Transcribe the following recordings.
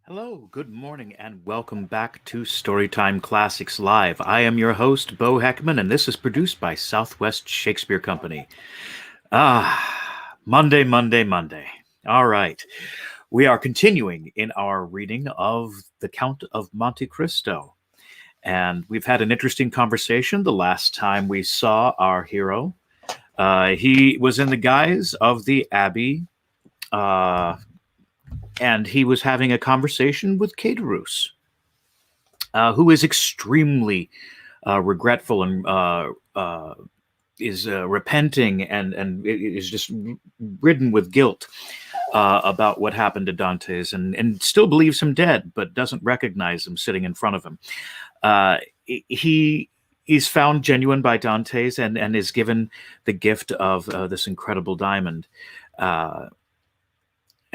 Hello, good morning, and welcome back to Storytime Classics Live. I am your host, Bo Heckman, and this is produced by Southwest Shakespeare Company. Monday, Monday, Monday. All right. We are continuing in our reading of The Count of Monte Cristo. And we've had an interesting conversation the last time we saw our hero. He was in the guise of the Abbey. And he was having a conversation with Caterus, who is extremely regretful and is repenting and is just ridden with guilt about what happened to Dantes and still believes him dead, but doesn't recognize him sitting in front of him. He is found genuine by Dantes and is given the gift of this incredible diamond.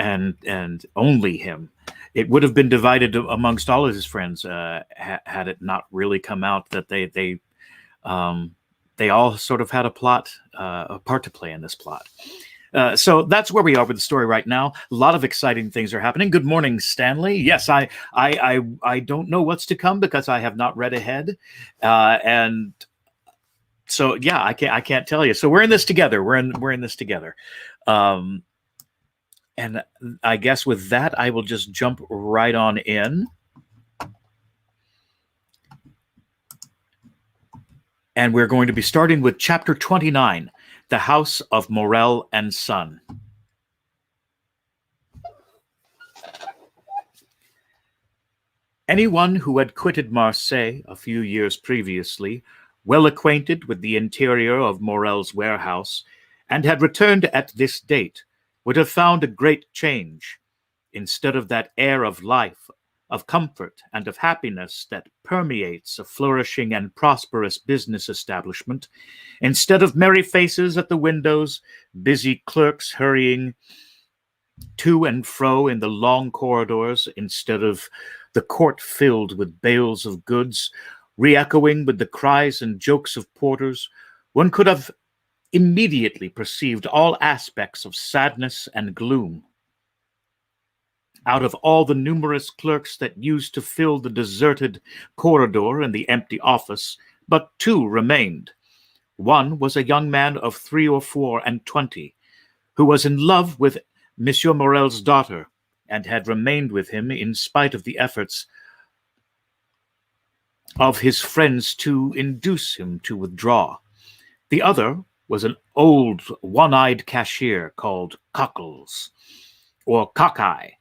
And only him. It would have been divided amongst all of his friends had it not really come out that they all sort of had a part to play in this plot. So that's where we are with the story right now. A lot of exciting things are happening. Good morning, Stanley. Yes, I don't know what's to come because I have not read ahead, and so yeah, I can't tell you. So we're in this together. We're in this together. And I guess with that, I will just jump right on in. And we're going to be starting with chapter 29, The House of Morel and Son. Anyone who had quitted Marseille a few years previously, well acquainted with the interior of Morel's warehouse, and had returned at this date, would have found a great change. Instead of that air of life, of comfort, and of happiness that permeates a flourishing and prosperous business establishment, instead of merry faces at the windows, busy clerks hurrying to and fro in the long corridors, instead of the court filled with bales of goods, re-echoing with the cries and jokes of porters, one could have immediately perceived all aspects of sadness and gloom. Out of all the numerous clerks that used to fill the deserted corridor and the empty office, but two remained. One was a young man of 23 who was in love with Monsieur Morel's daughter, and had remained with him in spite of the efforts of his friends to induce him to withdraw. The other was an old, one-eyed cashier called Cockles, or Cockeye,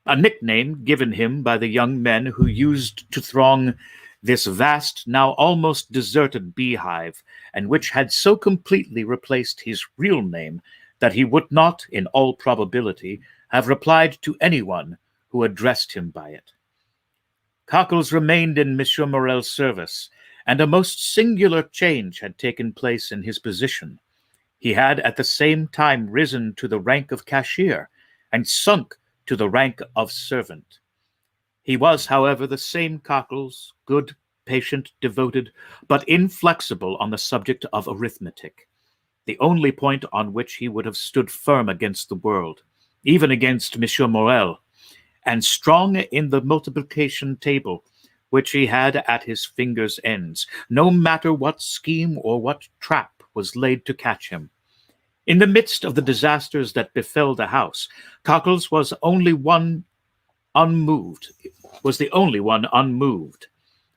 a nickname given him by the young men who used to throng this vast, now almost deserted beehive, and which had so completely replaced his real name that he would not, in all probability, have replied to anyone who addressed him by it. Cockles remained in Monsieur Morel's service, and a most singular change had taken place in his position. He had at the same time risen to the rank of cashier, and sunk to the rank of servant. He was, however, the same Cockles, good, patient, devoted, but inflexible on the subject of arithmetic, the only point on which he would have stood firm against the world, even against Monsieur Morel, and strong in the multiplication table, which he had at his fingers' ends, no matter what scheme or what trap was laid to catch him. In the midst of the disasters that befell the house, Cockles was the only one unmoved.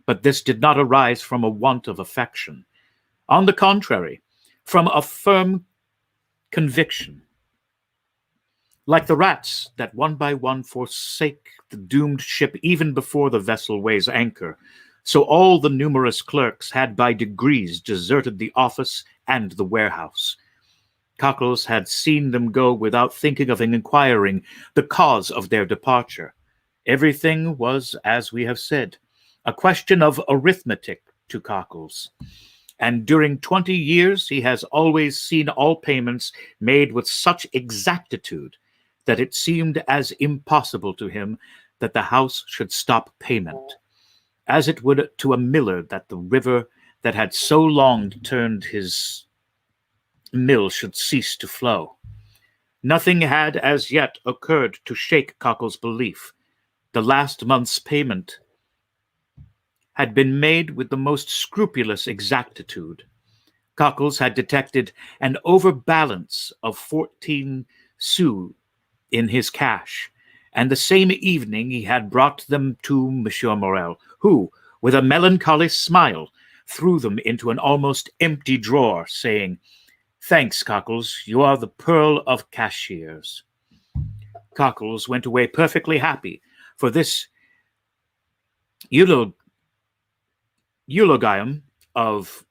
But this did not arise from a want of affection. On the contrary, from a firm conviction. Like the rats that one by one forsake the doomed ship even before the vessel weighs anchor, so all the numerous clerks had by degrees deserted the office and the warehouse. Cockles had seen them go without thinking of inquiring the cause of their departure. Everything was, as we have said, a question of arithmetic to Cockles. And during 20 years he has always seen all payments made with such exactitude that it seemed as impossible to him that the house should stop payment, as it would to a miller that the river that had so long turned his mill should cease to flow. Nothing had as yet occurred to shake Cockles' belief, The last month's payment had been made with the most scrupulous exactitude. Cockles had detected an overbalance of 14 sous in his cash, and the same evening he had brought them to Monsieur Morel, who, with a melancholy smile, threw them into an almost empty drawer, saying, "Thanks, Cockles, you are the pearl of cashiers." Cockles went away perfectly happy, for this eulogium of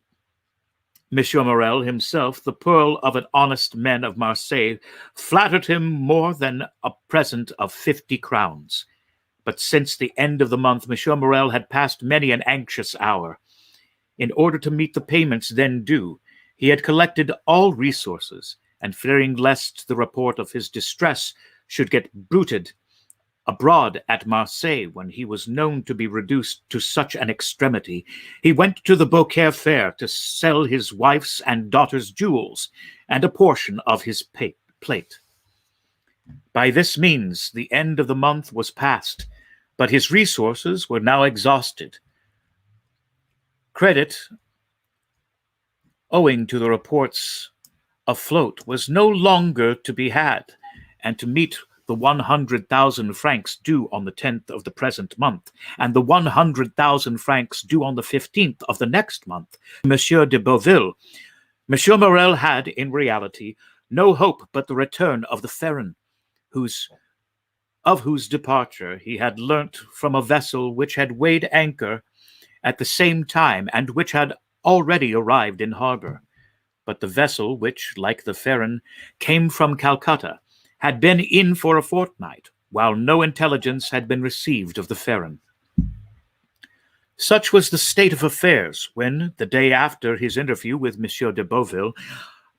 Monsieur Morel himself, the pearl of an honest man of Marseille, flattered him more than a present of 50 crowns. But since the end of the month, Monsieur Morel had passed many an anxious hour. In order to meet the payments then due, he had collected all resources, and fearing lest the report of his distress should get bruited abroad at Marseille when he was known to be reduced to such an extremity, he went to the Beaucaire fair to sell his wife's and daughter's jewels and a portion of his plate. By this means the end of the month was past, but his resources were now exhausted. Credit, owing to the reports afloat, was no longer to be had, and to meet the 100,000 francs due on the 10th of the present month, and the 100,000 francs due on the 15th of the next month, Monsieur de Beauville, Monsieur Morel had, in reality, no hope but the return of the Pharaon, of whose departure he had learnt from a vessel which had weighed anchor at the same time, and which had already arrived in harbor. But the vessel which, like the Pharaon, came from Calcutta, had been in for a fortnight, while no intelligence had been received of the Pharaon. Such was the state of affairs when, the day after his interview with Monsieur de Beauville,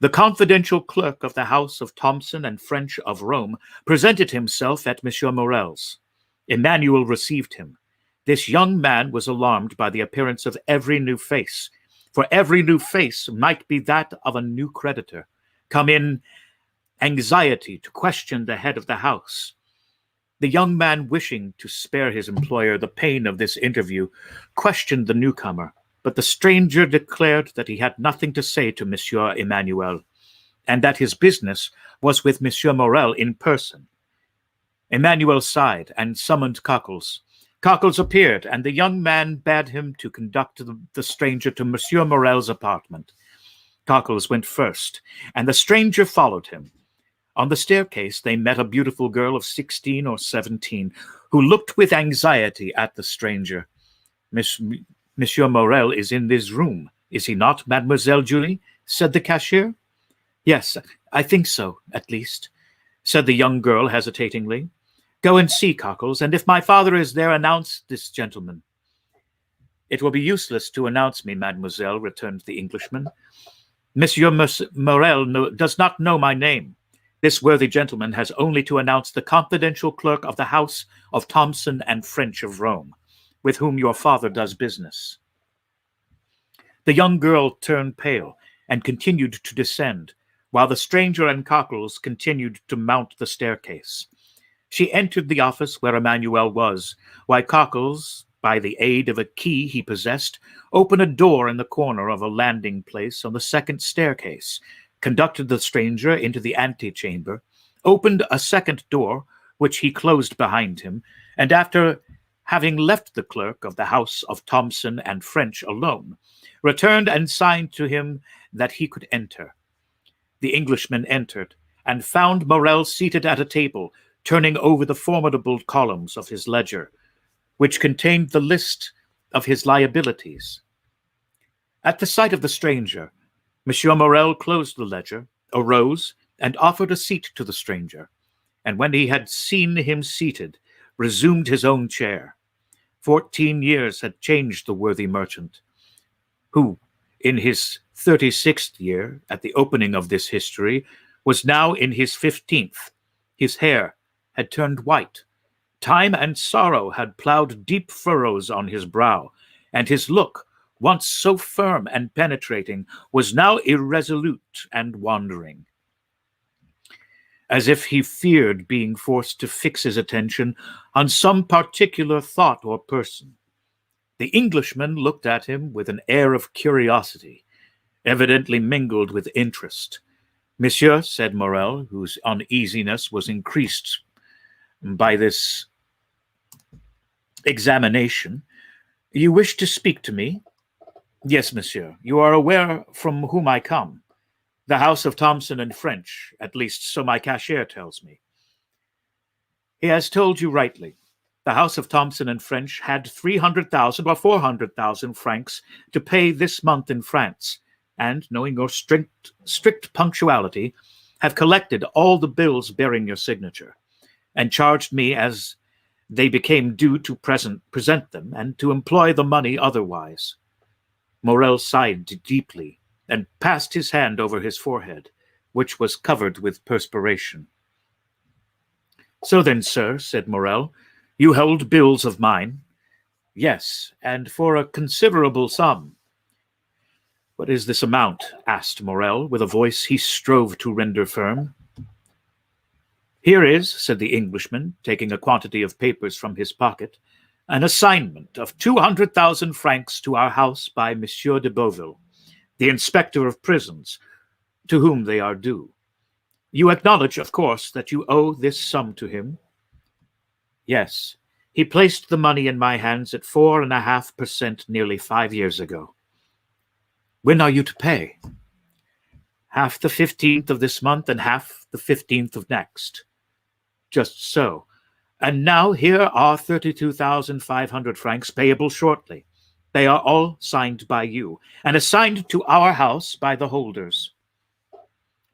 the confidential clerk of the house of Thomson and French of Rome presented himself at Monsieur Morel's. Emmanuel received him. This young man was alarmed by the appearance of every new face, for every new face might be that of a new creditor, come in anxiety to question the head of the house. The young man, wishing to spare his employer the pain of this interview, questioned the newcomer, but the stranger declared that he had nothing to say to Monsieur Emmanuel, and that his business was with Monsieur Morel in person. Emmanuel sighed and summoned Cockles. Cockles appeared, and the young man bade him to conduct the stranger to Monsieur Morel's apartment. Cockles went first, and the stranger followed him. On the staircase, they met a beautiful girl of 16 or 17, who looked with anxiety at the stranger. Monsieur Morel is in this room, is he not, Mademoiselle Julie? Said the cashier. Yes, I think so, at least, said the young girl hesitatingly. Go and see, Cockles, and if my father is there, announce this gentleman. It will be useless to announce me, mademoiselle, returned the Englishman. Monsieur Morel does not know my name. This worthy gentleman has only to announce the confidential clerk of the house of Thomson and French of Rome, with whom your father does business. The young girl turned pale and continued to descend, while the stranger and Cockles continued to mount the staircase. She entered the office where Emmanuel was, while Cockles, by the aid of a key he possessed, opened a door in the corner of a landing place on the second staircase, conducted the stranger into the antechamber, opened a second door, which he closed behind him, and after having left the clerk of the house of Thomson and French alone, returned and signed to him that he could enter. The Englishman entered, and found Morel seated at a table, turning over the formidable columns of his ledger, which contained the list of his liabilities. At the sight of the stranger, Monsieur Morel closed the ledger, arose, and offered a seat to the stranger, and when he had seen him seated, resumed his own chair. 14 years had changed the worthy merchant, who, in his 36th year, at the opening of this history, was now in his 15th. His hair had turned white. Time and sorrow had ploughed deep furrows on his brow, and his look, once so firm and penetrating, was now irresolute and wandering. as if he feared being forced to fix his attention on some particular thought or person. The Englishman looked at him with an air of curiosity, evidently mingled with interest. "Monsieur," said Morrel, whose uneasiness was increased by this examination, "you wish to speak to me?" "Yes, monsieur. You are aware from whom I come. The house of Thomson and French, at least so my cashier tells me." "He has told you rightly. The house of Thomson and French had 300,000 or 400,000 francs to pay this month in France, and, knowing your strict punctuality, have collected all the bills bearing your signature, and charged me as they became due to present them, and to employ the money otherwise." Morrel sighed deeply, and passed his hand over his forehead, which was covered with perspiration. "So then, sir," said Morrel, "you hold bills of mine?" "Yes, and for a considerable sum." "What is this amount?" asked Morrel, with a voice he strove to render firm. "Here is," said the Englishman, taking a quantity of papers from his pocket, "an assignment of 200,000 francs to our house by Monsieur de Beauville, the inspector of prisons, to whom they are due. You acknowledge, of course, that you owe this sum to him?" "Yes. He placed the money in my hands at 4.5% nearly 5 years ago." "When are you to pay?" "Half the 15th of this month and half the 15th of next." "Just so. And now here are 32,500 francs payable shortly. They are all signed by you, and assigned to our house by the holders."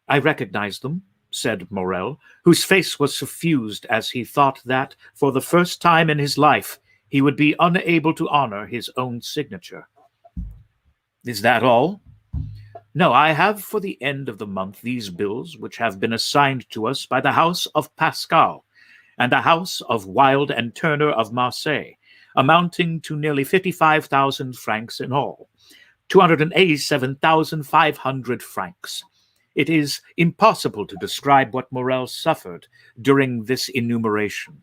"I recognize them," said Morrel, whose face was suffused as he thought that, for the first time in his life, he would be unable to honor his own signature. "Is that all?" "No, I have for the end of the month these bills which have been assigned to us by the house of Pascal and the house of Wilde and Turner of Marseille, amounting to nearly 55,000 francs in all, 287,500 francs. It is impossible to describe what Morrel suffered during this enumeration.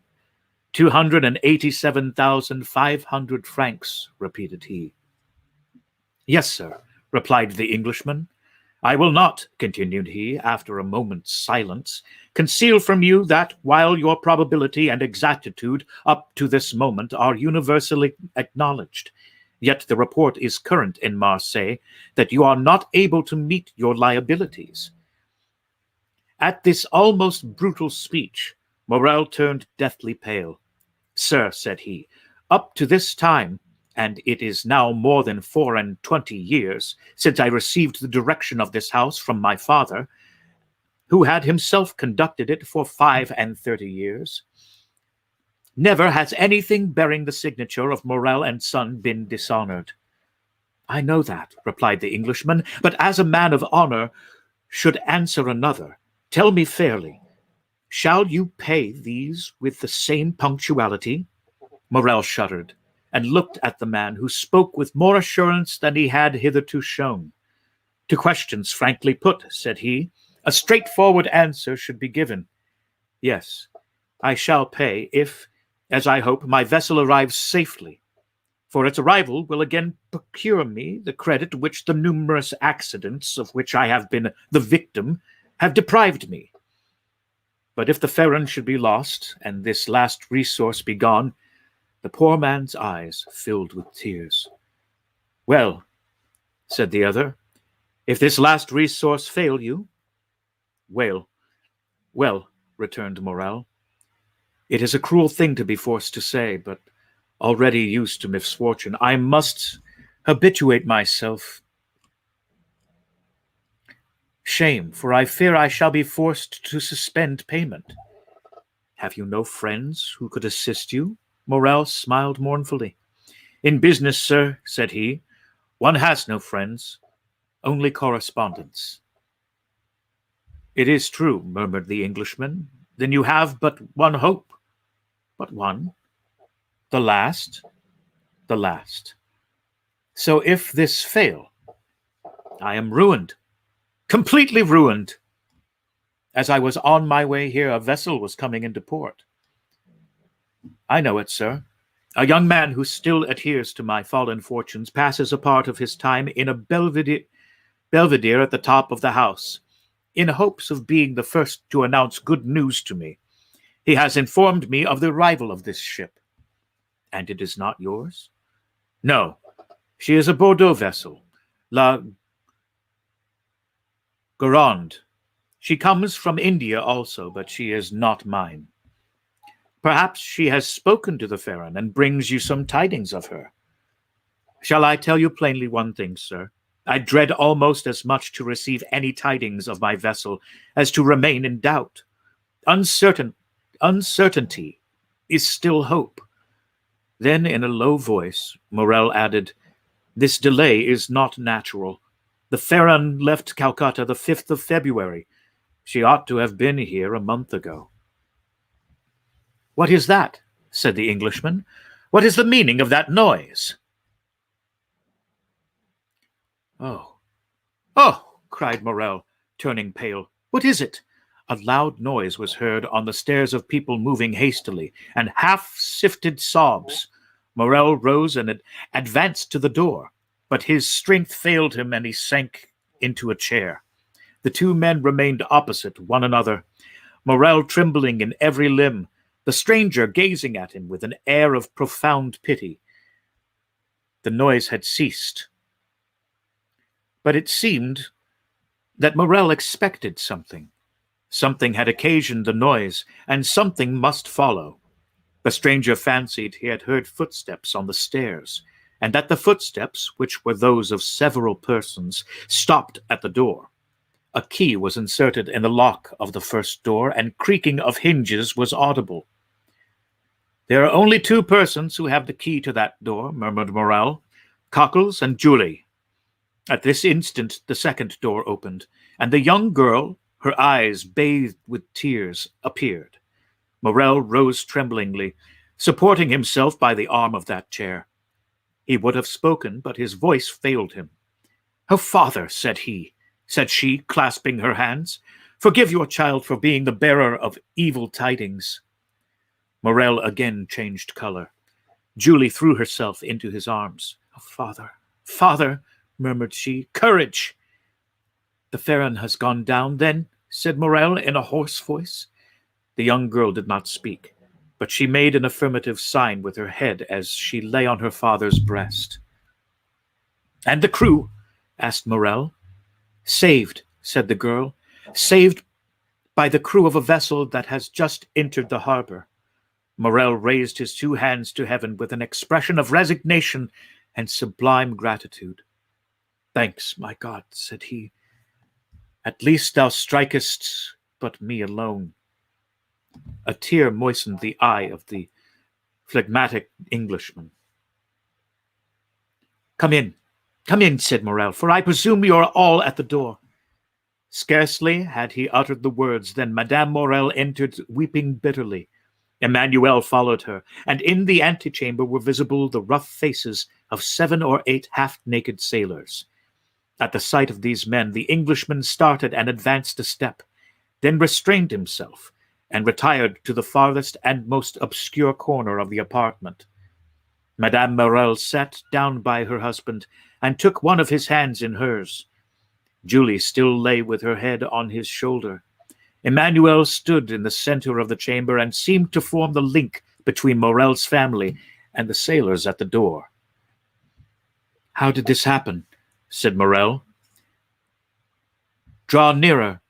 287,500 francs, repeated he. "Yes, sir," replied the Englishman. "I will not," continued he, after a moment's silence, "conceal from you that, while your probability and exactitude up to this moment are universally acknowledged, yet the report is current in Marseille that you are not able to meet your liabilities." At this almost brutal speech, Morrel turned deathly pale. "Sir," said he, "up to this time, and it is now more than 24 years since I received the direction of this house from my father, who had himself conducted it for 35 years, never has anything bearing the signature of Morrel and Son been dishonored." "I know that," replied the Englishman, "but as a man of honor should answer another, tell me fairly, shall you pay these with the same punctuality?" Morrel shuddered, and looked at the man, who spoke with more assurance than he had hitherto shown. "To questions frankly put," said he, "a straightforward answer should be given. Yes, I shall pay if, as I hope, my vessel arrives safely, for its arrival will again procure me the credit which the numerous accidents of which I have been the victim have deprived me. But if the Pharaon should be lost, and this last resource be gone," the poor man's eyes filled with tears. "Well," said the other, "if this last resource fail you?" "Well, well," returned Morrel, "it is a cruel thing to be forced to say, but already used to misfortune, I must habituate myself. Shame, for I fear I shall be forced to suspend payment." "Have you no friends who could assist you?" Morrel smiled mournfully. "In business, sir," said he, "one has no friends, only correspondents." "It is true," murmured the Englishman. "Then you have but one hope." "But one?" "The last." "The last. So if this fail, I am ruined, completely ruined." As I was on my way here, a vessel was coming into port. I know it, sir. A young man who still adheres to my fallen fortunes passes a part of his time in a belvedere at the top of the house, in hopes of being the first to announce good news to me. He has informed me of the arrival of this ship. And it is not yours? No. She is a Bordeaux vessel, La Gironde. She comes from India also, but she is not mine. Perhaps she has spoken to the Pharaon and brings you some tidings of her. Shall I tell you plainly one thing, sir? I dread almost as much to receive any tidings of my vessel as to remain in doubt. Uncertainty is still hope. Then, in a low voice, Morrel added, This delay is not natural. The Pharaon left Calcutta the 5th of February. She ought to have been here a month ago. What is that? Said the Englishman. What is the meaning of that noise? Oh, cried Morrel, turning pale. What is it? A loud noise was heard on the stairs of people moving hastily, and half-sifted sobs. Morrel rose and advanced to the door, but his strength failed him, and he sank into a chair. The two men remained opposite one another, Morrel trembling in every limb, the stranger gazing at him with an air of profound pity. The noise had ceased, but it seemed that Morrel expected something. Something had occasioned the noise, and something must follow. The stranger fancied he had heard footsteps on the stairs, and that the footsteps, which were those of several persons, stopped at the door. A key was inserted in the lock of the first door, and creaking of hinges was audible. There are only two persons who have the key to that door, murmured Morrel, Cockles and Julie. At this instant the second door opened, and the young girl, her eyes bathed with tears, appeared. Morrel rose tremblingly, supporting himself by the arm of that chair. He would have spoken, but his voice failed him. "Oh, father," said she, clasping her hands, "forgive your child for being the bearer of evil tidings." Morrel again changed color. Julie threw herself into his arms. "Oh, father, father," murmured she, "courage!" "The Pharaon has gone down, then?" said Morrel in a hoarse voice. The young girl did not speak, but she made an affirmative sign with her head as she lay on her father's breast. "And the crew?" asked Morrel. "Saved," said the girl, "saved by the crew of a vessel that has just entered the harbor." Morrel raised his two hands to heaven with an expression of resignation and sublime gratitude. "Thanks, my God," said he. "At least thou strikest but me alone." A tear moistened the eye of the phlegmatic Englishman. Come in," said Morrel, "for I presume you are all at the door." Scarcely had he uttered the words than Madame Morrel entered, weeping bitterly. Emmanuel followed her, and in the antechamber were visible the rough faces of 7 or 8 half-naked sailors. At the sight of these men, the Englishman started and advanced a step, then restrained himself, and retired to the farthest and most obscure corner of the apartment. Madame Morrel sat down by her husband, and took one of his hands in hers. Julie still lay with her head on his shoulder. Emmanuel stood in the center of the chamber and seemed to form the link between Morrel's family and the sailors at the door. "How did this happen?" said Morrel. "Draw nearer,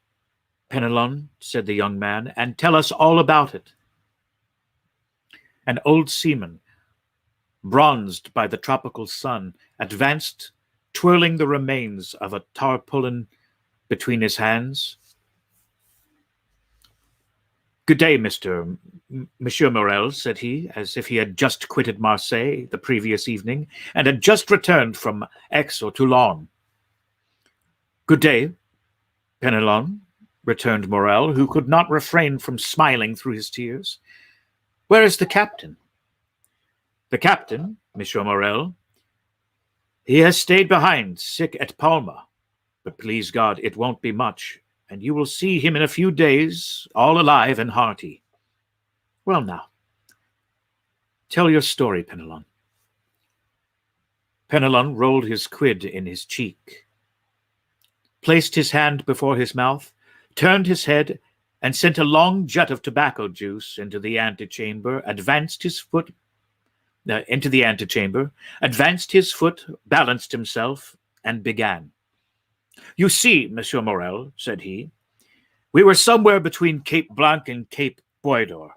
Penelon," said the young man, "and tell us all about it." An old seaman, bronzed by the tropical sun, advanced, twirling the remains of a tarpaulin between his hands. "Good day, Monsieur Morrel," said he, as if he had just quitted Marseille the previous evening, and had just returned from Aix or Toulon. "Good day, Penelon," returned Morrel, who could not refrain from smiling through his tears. "Where is the captain?" "The captain, Monsieur Morrel? He has stayed behind, sick at Palma, but please God, it won't be much. and you will see him in a few days, all alive and hearty. Well now, tell your story, Penelon." Penelon rolled his quid in his cheek, placed his hand before his mouth, turned his head, and sent a long jet of tobacco juice into the antechamber, advanced his foot, balanced himself, and began. "You see, Monsieur Morel," said he, "we were somewhere between Cape Blanc and Cape Boydor,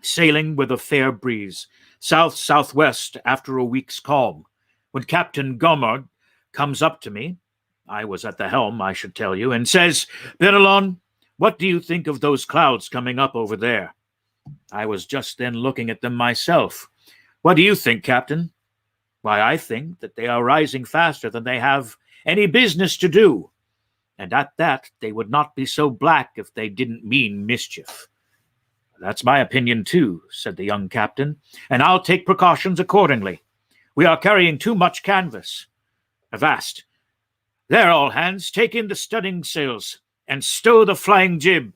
sailing with a fair breeze, south-southwest after a week's calm, when Captain Gommard comes up to me, I was at the helm, I should tell you, and says, 'Penelon, what do you think of those clouds coming up over there?' I was just then looking at them myself. 'What do you think, Captain?' 'Why, I think that they are rising faster than they have any business to do, and at that they would not be so black if they didn't mean mischief.' 'That's my opinion, too,' said the young captain, 'and I'll take precautions accordingly. We are carrying too much canvas. Avast! There, all hands, take in the studding sails, and stow the flying jib.'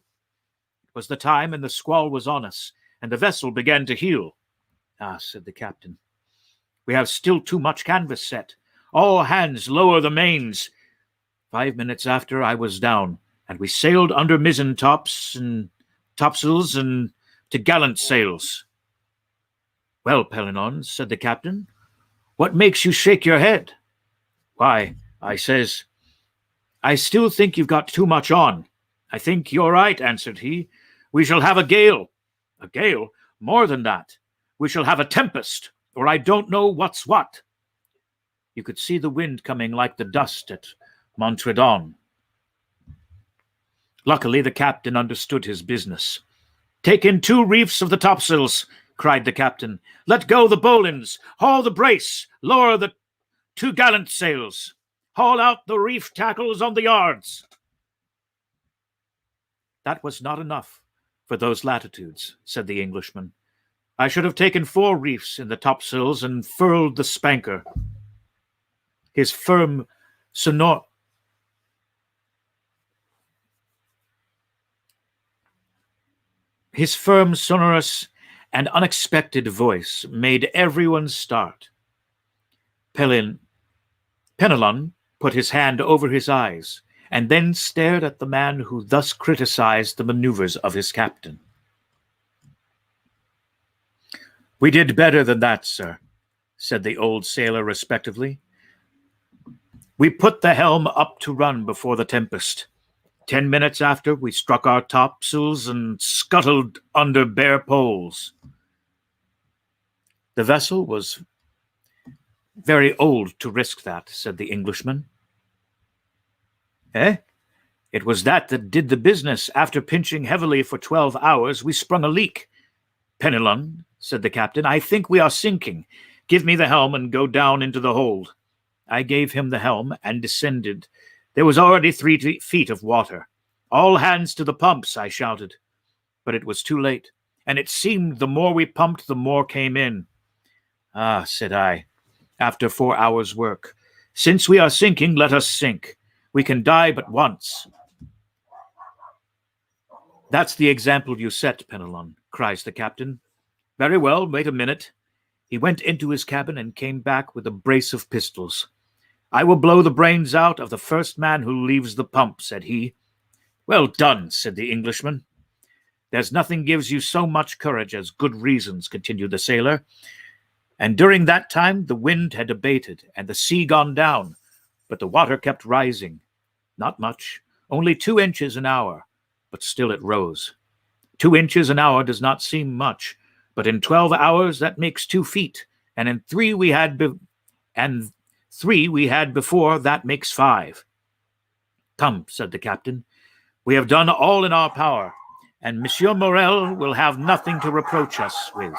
It was the time, and the squall was on us, and the vessel began to heel. 'Ah,' said the captain, 'we have still too much canvas set. All hands lower the mains.' 5 minutes after, I was down, and we sailed under mizzen tops and topsails and t'gallant sails." "Well, Penelon," said the captain, "what makes you shake your head?" "Why," I says, "I still think you've got too much on." "I think you're right," answered he. "We shall have a gale." "A gale? More than that. We shall have a tempest, or I don't know what's what." You could see the wind coming like the dust at Montredon. Luckily, the captain understood his business. "Take in 2 reefs of the topsails," cried the captain. "Let go the bowlines, haul the brace, lower the 2 gallant sails, haul out the reef tackles on the yards." "That was not enough for those latitudes," said the Englishman. "I should have taken 4 reefs in the topsails and furled the spanker." His firm, sonorous, and unexpected voice made everyone start. Penelon put his hand over his eyes, and then stared at the man who thus criticized the maneuvers of his captain. "We did better than that, sir," said the old sailor respectively. "We put the helm up to run before the tempest. 10 minutes after, we struck our topsails and scuttled under bare poles." "The vessel was very old to risk that," said the Englishman. "Eh? It was that did the business. After pinching heavily for 12 hours, we sprung a leak." "Penelon," said the captain, "I think we are sinking. Give me the helm and go down into the hold." I gave him the helm and descended. There was already 3 feet of water. "All hands to the pumps," I shouted. But it was too late, and it seemed the more we pumped, the more came in. "Ah," said I, after 4 hours' work, "since we are sinking, let us sink. We can die but once." "That's the example you set, Penelon," cries the captain. "Very well, wait a minute." He went into his cabin and came back with a brace of pistols. "I will blow the brains out of the first man who leaves the pump," said he. "Well done," said the Englishman. "There's nothing gives you so much courage as good reasons," continued the sailor. "And during that time the wind had abated and the sea gone down, but the water kept rising. Not much, only 2 inches an hour, but still it rose. 2 inches an hour does not seem much, but in 12 hours that makes 2 feet, and in 3 we had before that makes 5. "Come," said the captain, "we have done all in our power, and Monsieur Morel will have nothing to reproach us with."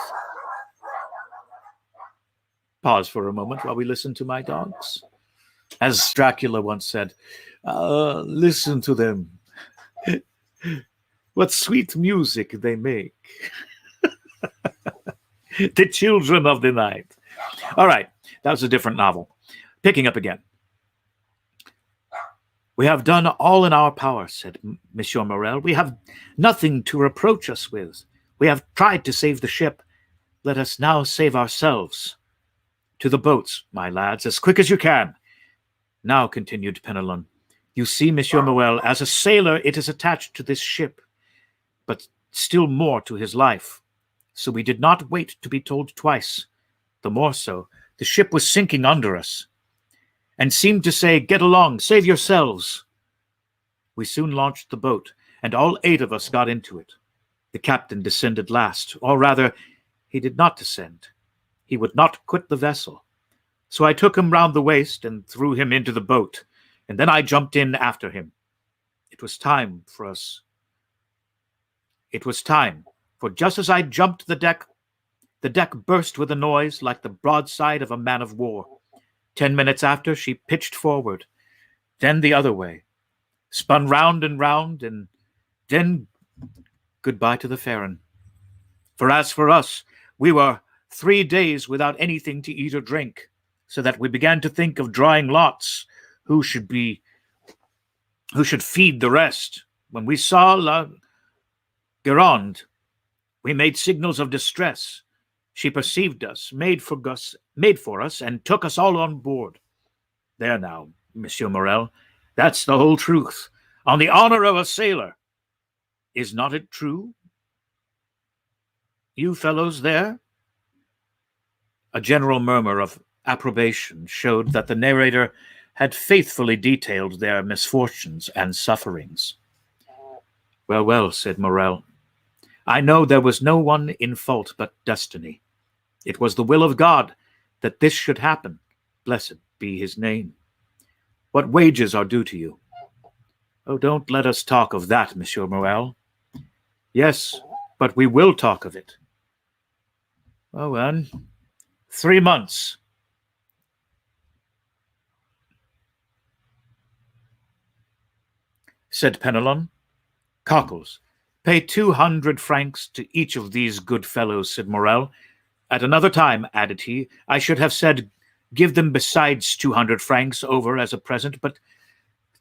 Pause for a moment while we listen to my dogs. As Dracula once said, "Listen to them. What sweet music they make." The children of the night. All right, that was a different novel. Picking up again. We have done all in our power, said Monsieur Morel. We have nothing to reproach us with. We have tried to save the ship. Let us now save ourselves. To the boats, my lads, as quick as you can. Now, continued Penelon, you see, Monsieur Morel, as a sailor it is attached to this ship, but still more to his life. So we did not wait to be told twice. The more so, the ship was sinking under us, and seemed to say, get along, save yourselves. We soon launched the boat, and all 8 of us got into it. The captain descended last, or rather, he did not descend. He would not quit the vessel. So I took him round the waist and threw him into the boat, and then I jumped in after him. It was time, for just as I jumped the deck burst with a noise like the broadside of a man of war. 10 minutes after, she pitched forward, then the other way, spun round, and then goodbye to the Pharaon. For as for us, we were 3 days without anything to eat or drink, so that we began to think of drawing lots, who should feed the rest. When we saw La Gironde, we made signals of distress. She perceived us, made for us, and took us all on board. There now, Monsieur Morel, that's the whole truth, on the honor of a sailor. Is not it true? You fellows there? A general murmur of approbation showed that the narrator had faithfully detailed their misfortunes and sufferings. Well, well, said Morel, I know there was no one in fault but destiny. It was the will of God that this should happen. Blessed be his name. What wages are due to you? Oh, don't let us talk of that, Monsieur Morel. Yes, but we will talk of it. Oh, then, 3 months. Said Penelon. Cockles, pay 200 francs to each of these good fellows, said Morel. At another time, added he, I should have said, give them besides 200 francs over as a present, but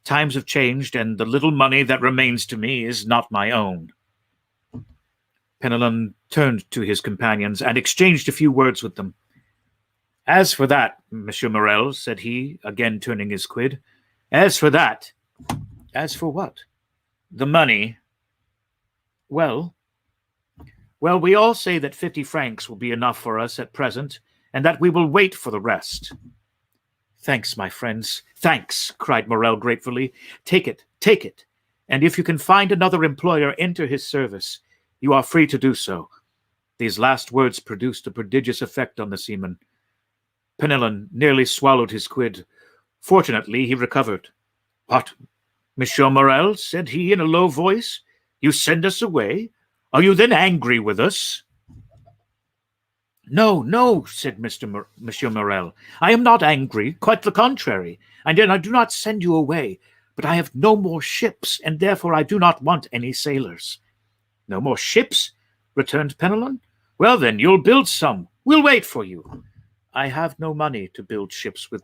times have changed, and the little money that remains to me is not my own. Penelon turned to his companions and exchanged a few words with them. As for that, Monsieur Morel, said he, again turning his quid, as for that. As for what? The money. Well, we all say that 50 francs will be enough for us at present, and that we will wait for the rest. Thanks, my friends, thanks, cried Morel gratefully. Take it, and if you can find another employer, enter his service. You are free to do so. These last words produced a prodigious effect on the seaman. Penelon nearly swallowed his quid. Fortunately, he recovered. What, Monsieur Morel, said he in a low voice, you send us away? Are you then angry with us? No, said Monsieur Morel. I am not angry, quite the contrary, and I do not send you away, but I have no more ships, and therefore I do not want any sailors. No more ships? Returned Penelon. Well, then, you'll build some. We'll wait for you. I have no money to build ships with,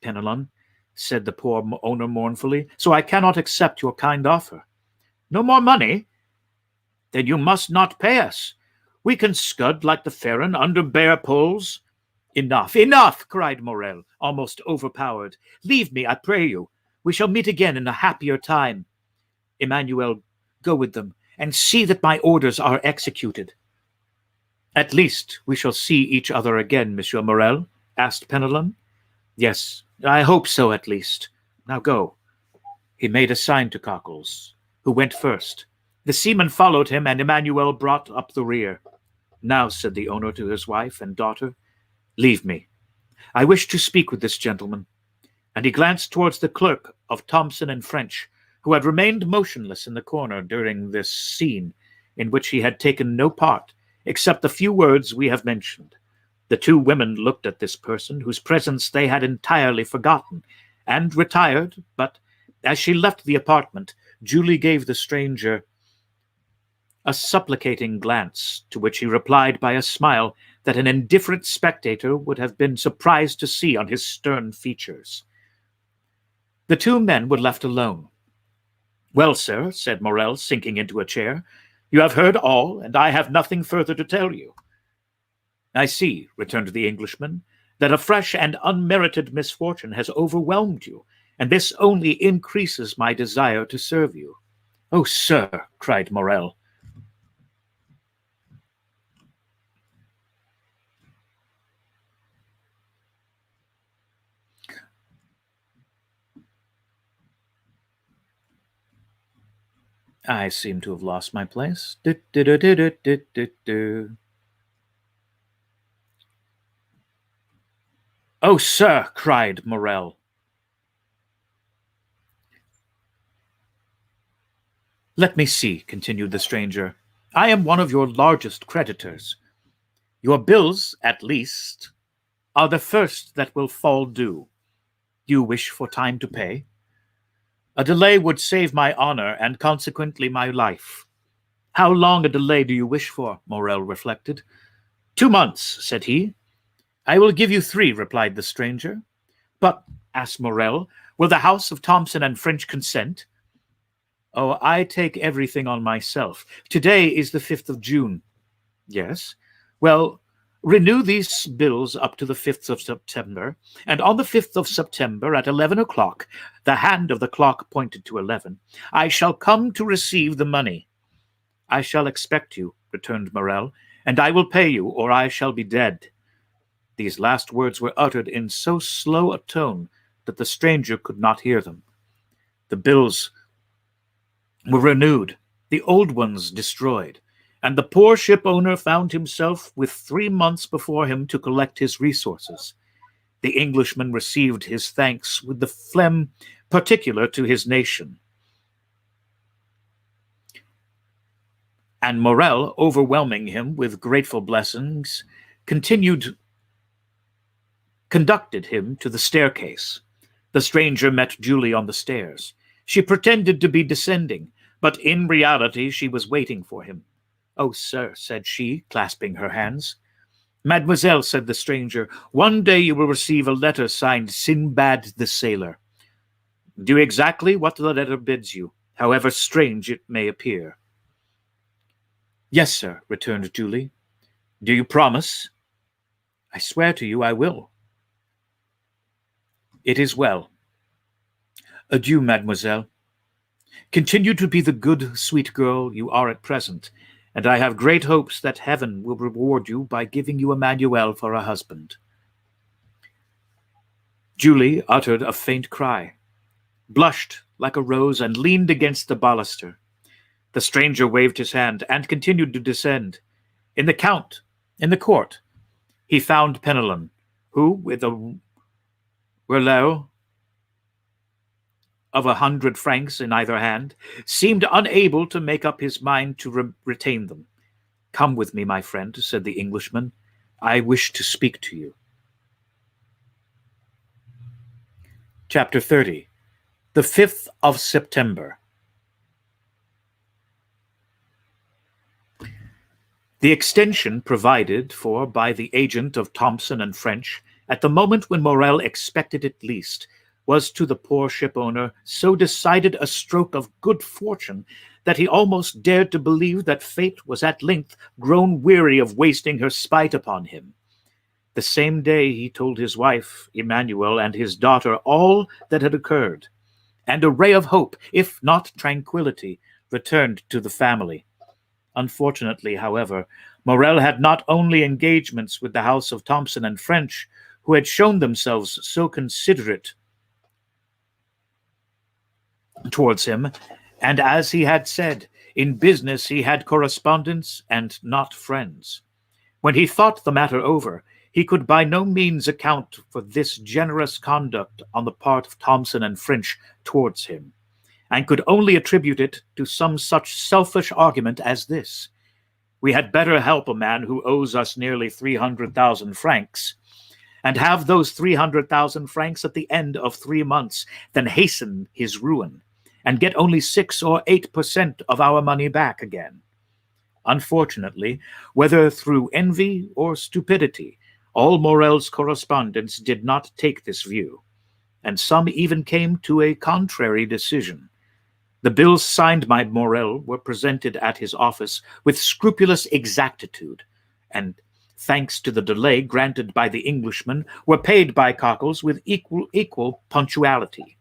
Penelon, said the poor owner mournfully, so I cannot accept your kind offer. No more money? Then you must not pay us. We can scud like the Pharaon under bare poles. Enough, cried Morel, almost overpowered. Leave me, I pray you. We shall meet again in a happier time. Emmanuel, go with them, and see that my orders are executed. At least we shall see each other again, Monsieur Morel, asked Penelon. Yes, I hope so, at least. Now go. He made a sign to Cockles, who went first. The seaman followed him, and Emmanuel brought up the rear. Now, said the owner to his wife and daughter, leave me. I wish to speak with this gentleman. And he glanced towards the clerk of Thompson and French, who had remained motionless in the corner during this scene, in which he had taken no part, except the few words we have mentioned. The 2 women looked at this person, whose presence they had entirely forgotten, and retired, but as she left the apartment, Julie gave the stranger a supplicating glance, to which he replied by a smile that an indifferent spectator would have been surprised to see on his stern features. The two men were left alone. "Well, sir," said Morrel, sinking into a chair, "you have heard all, and I have nothing further to tell you." "I see," returned the Englishman, "that a fresh and unmerited misfortune has overwhelmed you, and this only increases my desire to serve you." "Oh, sir," cried Morrel. I seem to have lost my place. "Oh, sir," cried Morrel. "Let me see," continued the stranger. "I am one of your largest creditors. Your bills, at least, are the first that will fall due. Do you wish for time to pay? A delay would save my honor and consequently my life." "How long a delay do you wish for?" Morrel reflected. "2 months," said he. "I will give you 3, replied the stranger. "But," asked Morrel, "will the house of Thomson and French consent?" "Oh, I take everything on myself. Today is the 5th of June. "Yes." "Well, renew these bills up to the 5th of September, and on the 5th of September at 11 o'clock, the hand of the clock pointed to 11, I shall come to receive the money." "I shall expect you," returned Morrel, "and I will pay you, or I shall be dead." These last words were uttered in so slow a tone that the stranger could not hear them. The bills were renewed, the old ones destroyed, and the poor ship owner found himself with 3 months before him to collect his resources. The Englishman received his thanks with the phlegm particular to his nation, and Morrel, overwhelming him with grateful blessings, conducted him to the staircase. The stranger met Julie on the stairs. She pretended to be descending, but in reality she was waiting for him. "Oh, sir," said she, clasping her hands. "Mademoiselle," said the stranger, "one day you will receive a letter signed Sinbad the Sailor. Do exactly what the letter bids you, however strange it may appear." "Yes, sir," returned Julie. "Do you promise?" "I swear to you I will." "It is well. Adieu, mademoiselle. Continue to be the good, sweet girl you are at present, and I have great hopes that heaven will reward you by giving you Emmanuel for a husband." Julie uttered a faint cry, blushed like a rose, and leaned against the baluster. The stranger waved his hand and continued to descend. In the court, he found Penelon, who, with a rouleau of 100 francs in either hand, seemed unable to make up his mind to retain them. "Come with me, my friend," said the Englishman. "I wish to speak to you." Chapter 30. The 5th of September. The extension provided for by the agent of Thomson and French, at the moment when Morrel expected it least, was to the poor shipowner so decided a stroke of good fortune that he almost dared to believe that fate was at length grown weary of wasting her spite upon him. The same day he told his wife, Emmanuel, and his daughter all that had occurred, and a ray of hope, if not tranquillity, returned to the family. Unfortunately, however, Morrel had not only engagements with the house of Thomson and French, who had shown themselves so considerate towards him, and as he had said, in business he had correspondents and not friends. When he thought the matter over, he could by no means account for this generous conduct on the part of Thomson and French towards him, and could only attribute it to some such selfish argument as this: "We had better help a man who owes us nearly 300,000 francs, and have those 300,000 francs at the end of 3 months, than hasten his ruin, and get only 6 or 8% of our money back again." Unfortunately, whether through envy or stupidity, all Morrel's correspondents did not take this view, and some even came to a contrary decision. The bills signed by Morel were presented at his office with scrupulous exactitude, and, thanks to the delay granted by the Englishman, were paid by Cockles with equal punctuality.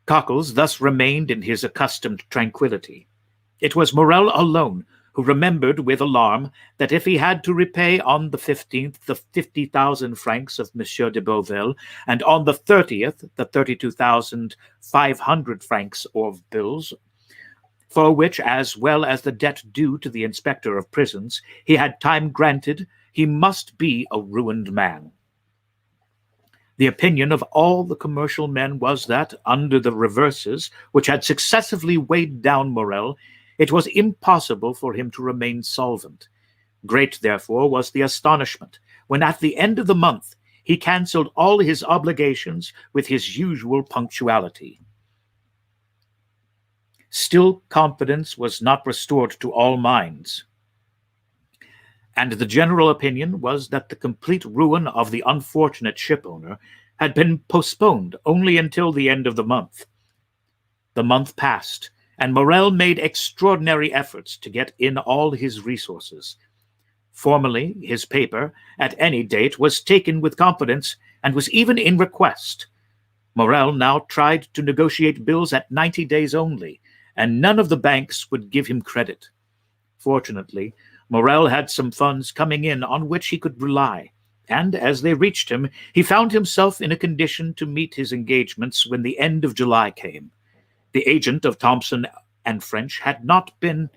Cockles thus remained in his accustomed tranquillity. It was Morel alone who remembered with alarm that if he had to repay on the 15th the 50,000 francs of Monsieur de Beauville, and on the 30th the 32,500 francs of bills, for which, as well as the debt due to the inspector of prisons, he had time granted, he must be a ruined man. The opinion of all the commercial men was that, under the reverses which had successively weighed down Morel, it was impossible for him to remain solvent. Great, therefore, was the astonishment when, at the end of the month, he cancelled all his obligations with his usual punctuality. Still, confidence was not restored to all minds, and the general opinion was that the complete ruin of the unfortunate shipowner had been postponed only until the end of the month. The month passed, and Morel made extraordinary efforts to get in all his resources. Formerly, his paper, at any date, was taken with confidence, and was even in request. Morel now tried to negotiate bills at 90 days only, and none of the banks would give him credit. Fortunately, Morel had some funds coming in on which he could rely, and as they reached him, he found himself in a condition to meet his engagements when the end of July came. The agent of Thompson and French had not been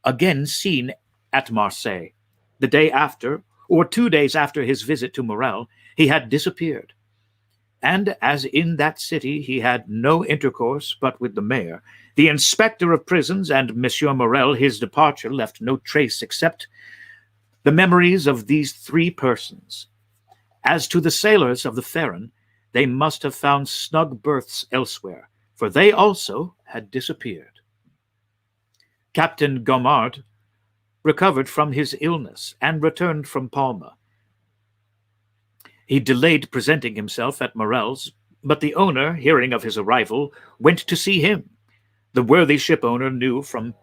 again seen at Marseille. The day after, or 2 days after his visit to Morel, he had disappeared. And as in that city he had no intercourse but with the mayor, the inspector of prisons and Monsieur Morel, his departure left no trace except the memories of these three persons. As to the sailors of the Pharaon, they must have found snug berths elsewhere, for they also had disappeared. Captain Gaumard recovered from his illness and returned from Palma. He delayed presenting himself at Morel's, but the owner, hearing of his arrival, went to see him. The worthy shipowner knew from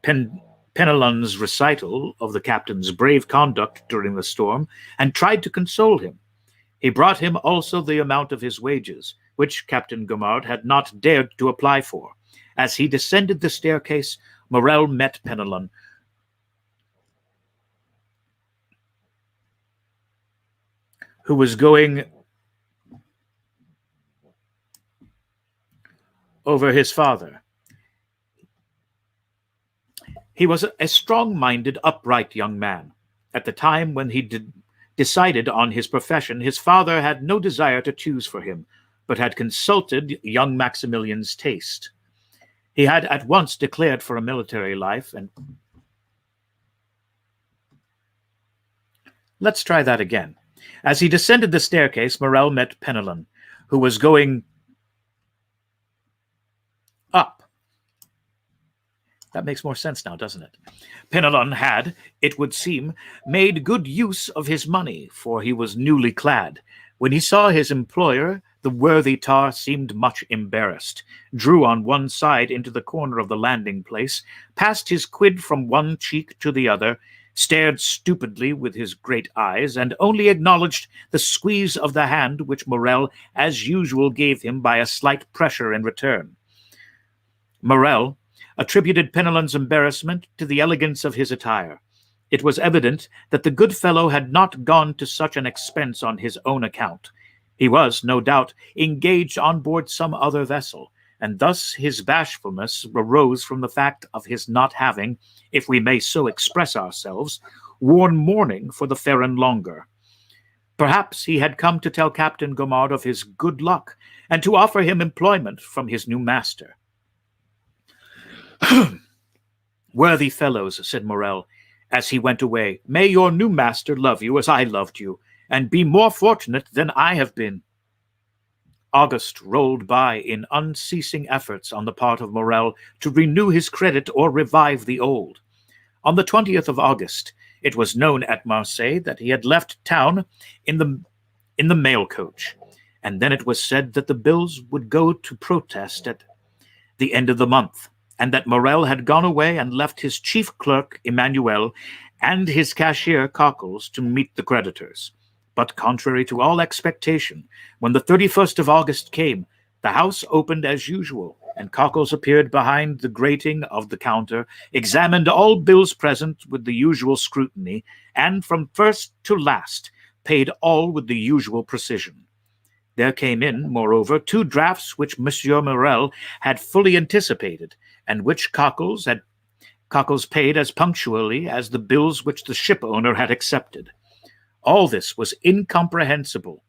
Penelon's recital of the captain's brave conduct during the storm, and tried to console him. He brought him also the amount of his wages, which Captain Gaumard had not dared to apply for. As he descended the staircase, Morel met Penelon, who was going over his father. He was a strong-minded, upright young man. At the time when he decided on his profession, his father had no desire to choose for him, but had consulted young Maximilian's taste. He had at once declared for a military life, and let's try that again. As he descended the staircase, Morel met Penelon, who was going up. That makes more sense now, doesn't it? Penelon had, it would seem, made good use of his money, for he was newly clad. When he saw his employer, the worthy tar seemed much embarrassed, drew on one side into the corner of the landing place, passed his quid from one cheek to the other, stared stupidly with his great eyes, and only acknowledged the squeeze of the hand which Morel, as usual, gave him by a slight pressure in return. Morel attributed Penelon's embarrassment to the elegance of his attire. It was evident that the good fellow had not gone to such an expense on his own account. He was, no doubt, engaged on board some other vessel, and thus his bashfulness arose from the fact of his not having, if we may so express ourselves, worn mourning for the Pharaon longer. Perhaps he had come to tell Captain Gaumard of his good luck, and to offer him employment from his new master. "Worthy fellows," said Morel, as he went away, "may your new master love you as I loved you, and be more fortunate than I have been." August rolled by in unceasing efforts on the part of Morel to renew his credit or revive the old. On the 20th of August, it was known at Marseille that he had left town in the mail coach, and then it was said that the bills would go to protest at the end of the month, and that Morel had gone away and left his chief clerk, Emmanuel, and his cashier, Cockles, to meet the creditors. But contrary to all expectation, when the 31st of August came, the house opened as usual, and Cockles appeared behind the grating of the counter, examined all bills present with the usual scrutiny, and from first to last paid all with the usual precision. There came in, moreover, 2 drafts which Monsieur Morel had fully anticipated, and which Cockles paid as punctually as the bills which the ship owner had accepted. All this was incomprehensible.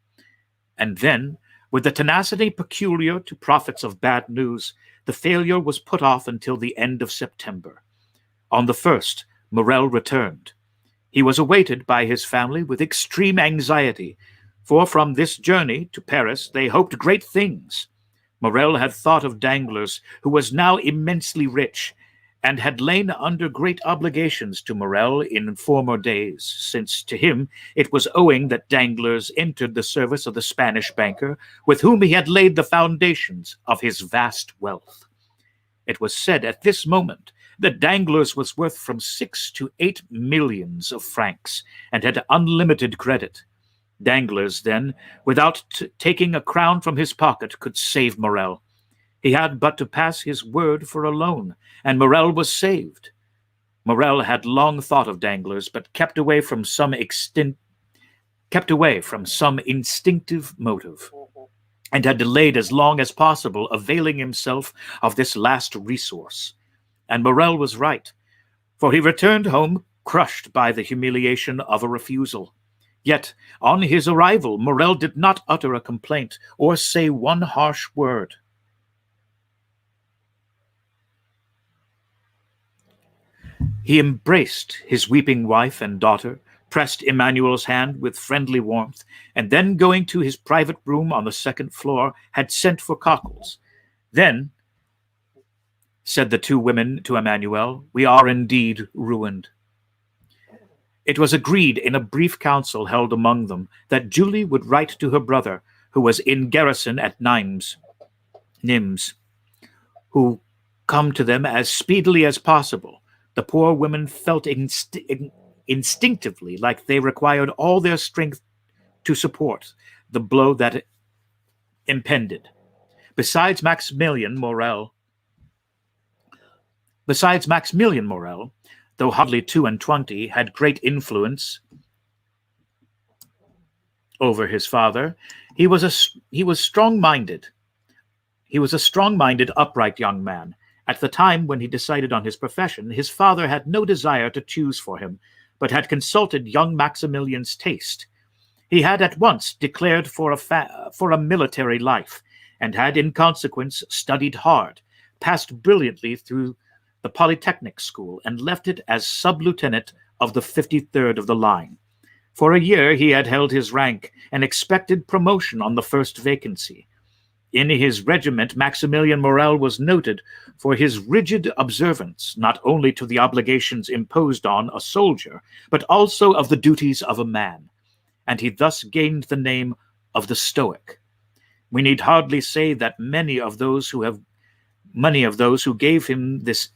And then, with the tenacity peculiar to prophets of bad news, the failure was put off until the end of September. On the 1st, Morel returned. He was awaited by his family with extreme anxiety, for from this journey to Paris they hoped great things. Morel had thought of Danglars, who was now immensely rich, and had lain under great obligations to Morel in former days, since to him it was owing that Danglars entered the service of the Spanish banker, with whom he had laid the foundations of his vast wealth. It was said at this moment that Danglars was worth from 6 to 8 millions of francs, and had unlimited credit. Danglars, then, without taking a crown from his pocket, could save Morel. He had but to pass his word for a loan, and Morel was saved. Morel had long thought of Danglars, but kept away from some instinctive motive, and had delayed as long as possible, availing himself of this last resource. And Morel was right, for he returned home crushed by the humiliation of a refusal. Yet, on his arrival, Morel did not utter a complaint or say one harsh word. He embraced his weeping wife and daughter, pressed Emmanuel's hand with friendly warmth, and then, going to his private room on the 2nd floor, had sent for Cockles. Then, said the 2 women to Emmanuel, we are indeed ruined. It was agreed in a brief council held among them that Julie would write to her brother, who was in garrison at Nimes, who come to them as speedily as possible. The poor women felt instinctively like they required all their strength to support the blow that impended. Besides Maximilian Morel, though hardly 22, had great influence over his father. He was strong-minded. He was a strong-minded, upright young man. At the time when he decided on his profession, his father had no desire to choose for him, but had consulted young Maximilian's taste. He had at once declared for a military life, and had in consequence studied hard, passed brilliantly through the Polytechnic School, and left it as sub-lieutenant of the 53rd of the line. For a year he had held his rank, and expected promotion on the first vacancy. In his regiment, Maximilian Morel was noted for his rigid observance, not only to the obligations imposed on a soldier, but also of the duties of a man, and he thus gained the name of the Stoic. We need hardly say that many of those who gave him this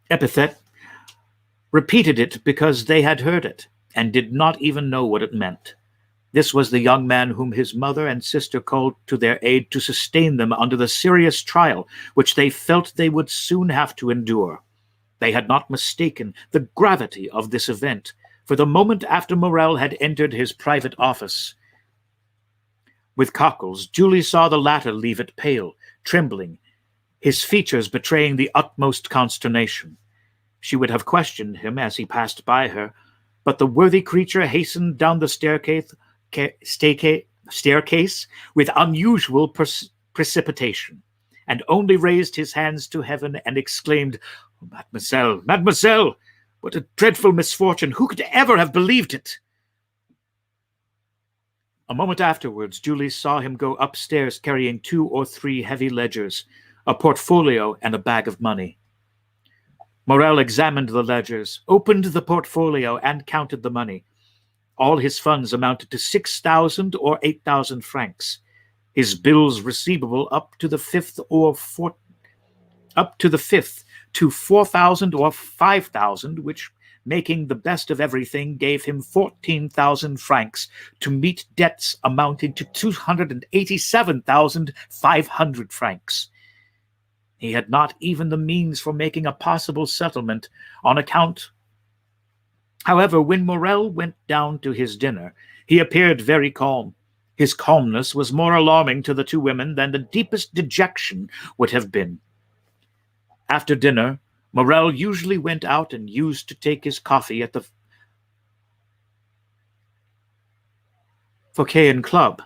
epithet repeated it because they had heard it, and did not even know what it meant. This was the young man whom his mother and sister called to their aid to sustain them under the serious trial which they felt they would soon have to endure. They had not mistaken the gravity of this event, for the moment after Morel had entered his private office with Cockles, Julie saw the latter leave it pale, trembling, his features betraying the utmost consternation. She would have questioned him as he passed by her, but the worthy creature hastened down the staircase with unusual precipitation, and only raised his hands to heaven and exclaimed, "Oh, Mademoiselle, Mademoiselle, what a dreadful misfortune! Who could ever have believed it?" A moment afterwards, Julie saw him go upstairs carrying 2 or 3 heavy ledgers, a portfolio, and a bag of money. Morel examined the ledgers, opened the portfolio, and counted the money. All his funds amounted to 6,000 or 8,000 francs. His bills receivable up to the fifth to 4,000 or 5,000, which, making the best of everything, gave him 14,000 francs to meet debts amounting to 287,500 francs. He had not even the means for making a possible settlement on account. However, when Morrel went down to his dinner, he appeared very calm. His calmness was more alarming to the two women than the deepest dejection would have been. After dinner, Morrel usually went out and used to take his coffee at the Phocéan Club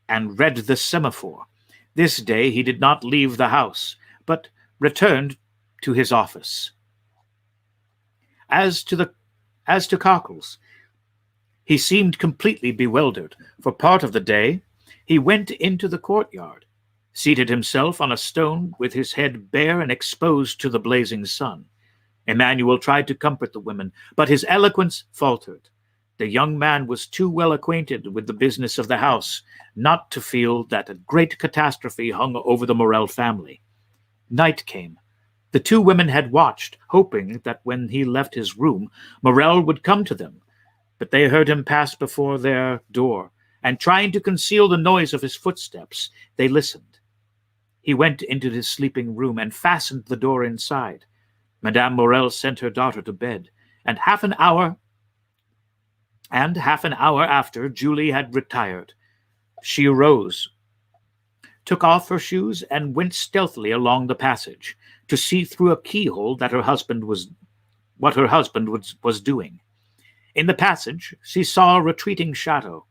and read the Semaphore. This day he did not leave the house, but returned to his office. As to Cockles, he seemed completely bewildered. For part of the day, he went into the courtyard, seated himself on a stone with his head bare and exposed to the blazing sun. Emmanuel tried to comfort the women, but his eloquence faltered. The young man was too well acquainted with the business of the house not to feel that a great catastrophe hung over the Morrel family. Night came. The two women had watched, hoping that when he left his room, Morrel would come to them, but they heard him pass before their door, and trying to conceal the noise of his footsteps, they listened. He went into his sleeping room and fastened the door inside. Madame Morrel sent her daughter to bed, and half an hour after Julie had retired, she arose, took off her shoes, and went stealthily along the passage to see through a keyhole what her husband was doing. In the passage, she saw a retreating shadow.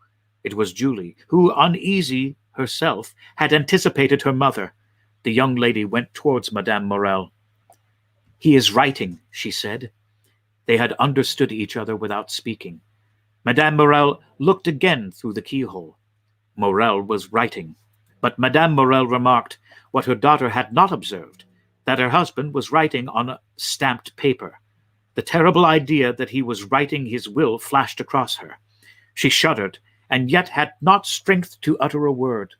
It was Julie, who, uneasy herself, had anticipated her mother. The young lady went towards Madame Morrel. "He is writing," she said. They had understood each other without speaking. Madame Morrel looked again through the keyhole. Morrel was writing, but Madame Morrel remarked what her daughter had not observed, that her husband was writing on a stamped paper. The terrible idea that he was writing his will flashed across her. She shuddered, and yet had not strength to utter a word.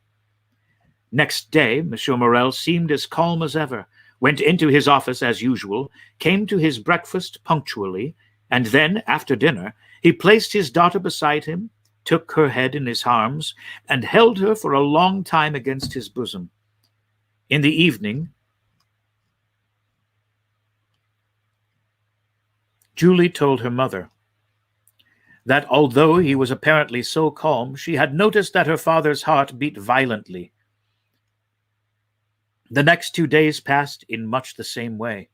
Next day, Monsieur Morrel seemed as calm as ever, went into his office as usual, came to his breakfast punctually, and then, after dinner, he placed his daughter beside him, took her head in his arms, and held her for a long time against his bosom. In the evening, Julie told her mother that although he was apparently so calm, she had noticed that her father's heart beat violently. The next 2 days passed in much the same way.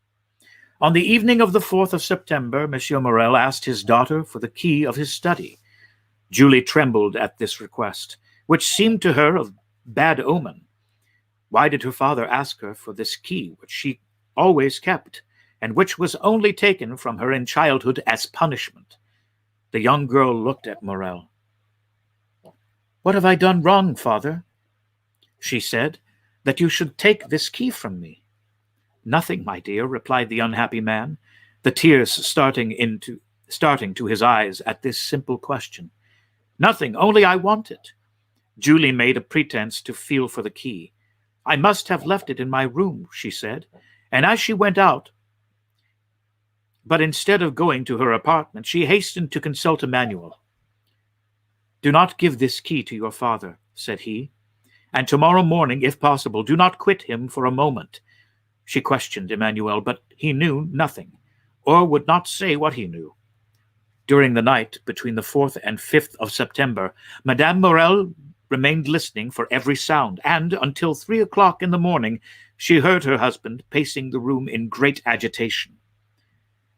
On the evening of the 4th of September, Monsieur Morrel asked his daughter for the key of his study. Julie trembled at this request, which seemed to her of bad omen. Why did her father ask her for this key, which she always kept, and which was only taken from her in childhood as punishment? The young girl looked at Morrel. "What have I done wrong, father?" she said, "that you should take this key from me?" "Nothing, my dear," replied the unhappy man, the tears starting to his eyes at this simple question. "Nothing, only I want it." Julie made a pretense to feel for the key. "I must have left it in my room," she said, and as she went out, but instead of going to her apartment, she hastened to consult Emmanuel. "Do not give this key to your father," said he, "and tomorrow morning, if possible, do not quit him for a moment." She questioned Emmanuel, but he knew nothing, or would not say what he knew. During the night between the 4th and 5th of September, Madame Morrel remained listening for every sound, and until 3 o'clock in the morning she heard her husband pacing the room in great agitation.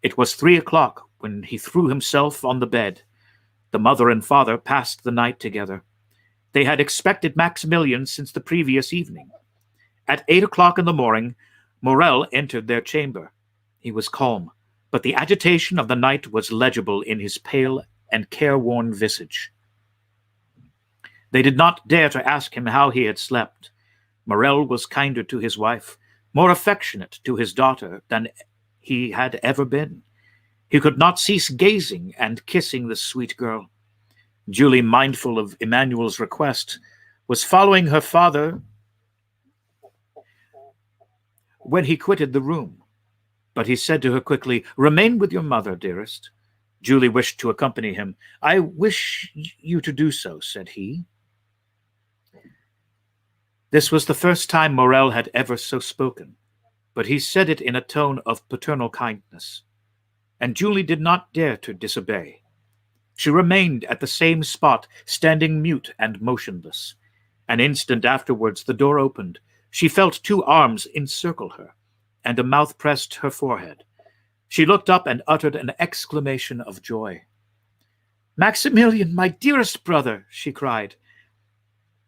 It was 3 o'clock when he threw himself on the bed. The mother and father passed the night together. They had expected Maximilian since the previous evening. At 8 o'clock in the morning, Morrel entered their chamber. He was calm, but the agitation of the night was legible in his pale and careworn visage. They did not dare to ask him how he had slept. Morrel was kinder to his wife, more affectionate to his daughter than he had ever been. He could not cease gazing and kissing the sweet girl. Julie, mindful of Emmanuel's request, was following her father when he quitted the room. But he said to her quickly, "Remain with your mother, dearest." Julie wished to accompany him. "I wish you to do so," said he. This was the first time Morrel had ever so spoken, but he said it in a tone of paternal kindness, and Julie did not dare to disobey. She remained at the same spot, standing mute and motionless. An instant afterwards the door opened. She felt two arms encircle her, and a mouth pressed her forehead. She looked up and uttered an exclamation of joy. "Maximilian, my dearest brother!" she cried.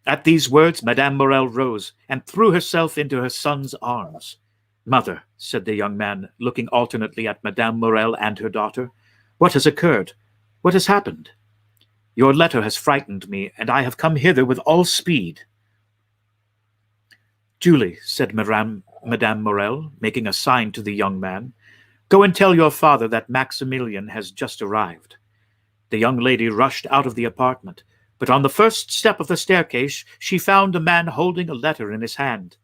At these words, Madame Morrel rose and threw herself into her son's arms. "Mother," said the young man, looking alternately at Madame Morrel and her daughter, "what has occurred? What has happened? Your letter has frightened me, and I have come hither with all speed." "Julie," said Madame Morrel, making a sign to the young man, "go and tell your father that Maximilian has just arrived." The young lady rushed out of the apartment, but on the first step of the staircase she found a man holding a letter in his hand.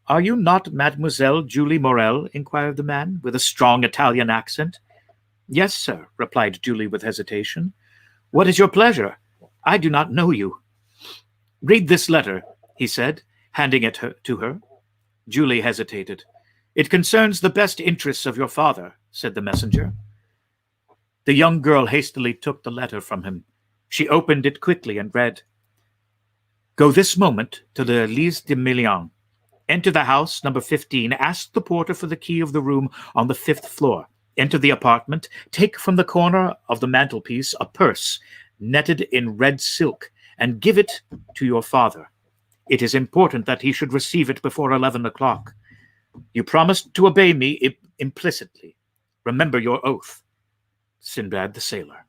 "Are you not Mademoiselle Julie Morrel?" inquired the man, with a strong Italian accent. "Yes, sir," replied Julie with hesitation. "What is your pleasure? I do not know you." "Read this letter," he said, handing it to her. Julie hesitated. "It concerns the best interests of your father," said the messenger. The young girl hastily took the letter from him. She opened it quickly and read, "Go this moment to the Elysée de Milan. Enter the house, number 15. Ask the porter for the key of the room on the 5th floor. Enter the apartment. Take from the corner of the mantelpiece a purse netted in red silk, and give it to your father. It is important that he should receive it before 11 o'clock. You promised to obey me implicitly. Remember your oath. Sinbad the Sailor."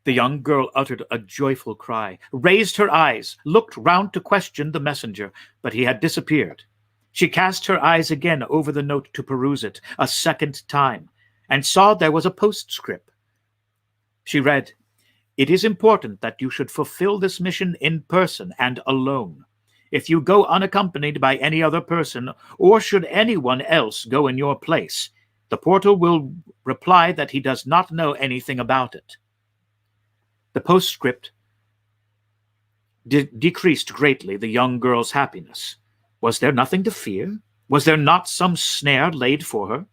The young girl uttered a joyful cry, raised her eyes, looked round to question the messenger, but he had disappeared. She cast her eyes again over the note to peruse it a second time, and saw there was a postscript. She read, "It is important that you should fulfill this mission in person and alone. If you go unaccompanied by any other person, or should anyone else go in your place, the porter will reply that he does not know anything about it." The postscript decreased greatly the young girl's happiness. Was there nothing to fear? Was there not some snare laid for her?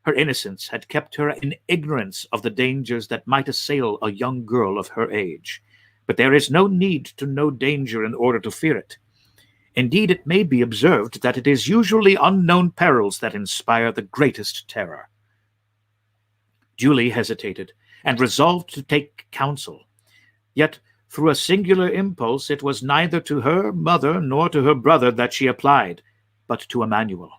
Her innocence had kept her in ignorance of the dangers that might assail a young girl of her age. But there is no need to know danger in order to fear it. Indeed, it may be observed that it is usually unknown perils that inspire the greatest terror. Julie hesitated, and resolved to take counsel. Yet, through a singular impulse, it was neither to her mother nor to her brother that she applied, but to Emmanuel.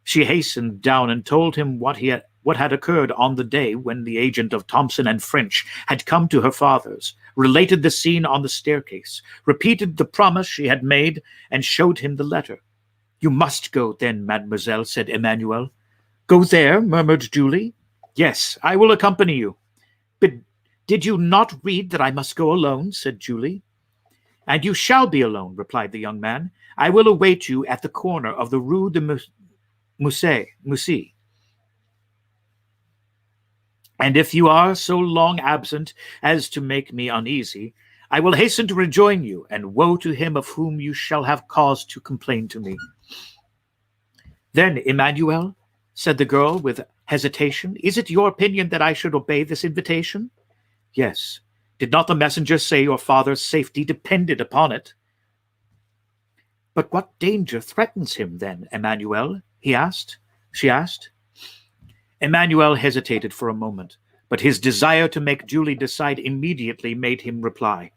She hastened down and told him what had occurred on the day when the agent of Thompson and French had come to her father's, related the scene on the staircase, repeated the promise she had made, and showed him the letter. "You must go, then, mademoiselle," said Emmanuel. "Go there?" murmured Julie. "Yes, I will accompany you." "But did you not read that I must go alone?" said Julie. "And you shall be alone," replied the young man. "I will await you at the corner of the Rue de Moussy. And if you are so long absent as to make me uneasy, I will hasten to rejoin you, and woe to him of whom you shall have cause to complain to me." "Then, Emmanuel," said the girl with hesitation, "is it your opinion that I should obey this invitation?" "Yes. Did not the messenger say your father's safety depended upon it?" "But what danger threatens him, then, Emmanuel?" she asked. Emmanuel hesitated for a moment, but his desire to make Julie decide immediately made him reply.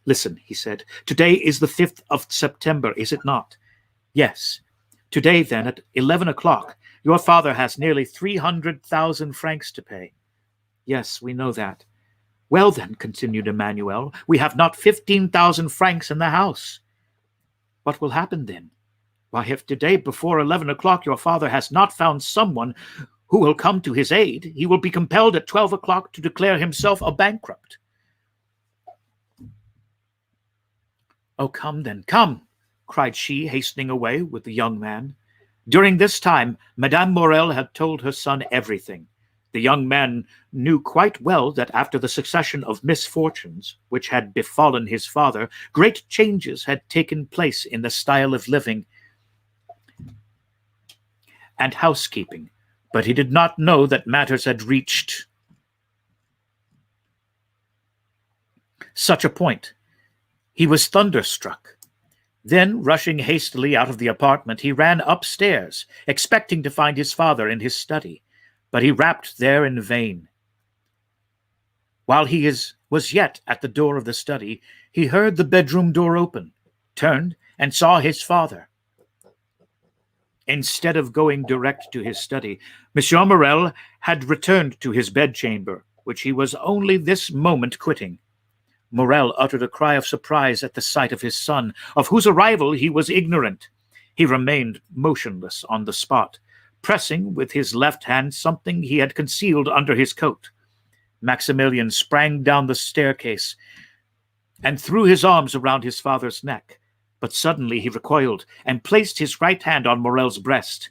"Listen," he said. "Today is the 5th of September, is it not?" "Yes." "Today, then, at 11 o'clock, your father has nearly 300,000 francs to pay." "Yes, we know that." "Well, then," continued Emmanuel, "we have not 15,000 francs in the house." "What will happen then?" "Why, if today before 11 o'clock your father has not found someone who will come to his aid, he will be compelled at 12 o'clock to declare himself a bankrupt. Oh, come then, come, cried she, hastening away with the young man. During this time, Madame Morrel had told her son everything. The young man knew quite well that after the succession of misfortunes which had befallen his father, great changes had taken place in the style of living and housekeeping, but he did not know that matters had reached such a point. He was thunderstruck. Then, rushing hastily out of the apartment, he ran upstairs, expecting to find his father in his study, but he rapped there in vain. While he was yet at the door of the study, he heard the bedroom door open, turned, and saw his father. Instead of going direct to his study, Monsieur Morrel had returned to his bedchamber, which he was only this moment quitting. Morrel uttered a cry of surprise at the sight of his son, of whose arrival he was ignorant. He remained motionless on the spot, pressing with his left hand something he had concealed under his coat. Maximilian sprang down the staircase and threw his arms around his father's neck, but suddenly he recoiled and placed his right hand on Morrel's breast.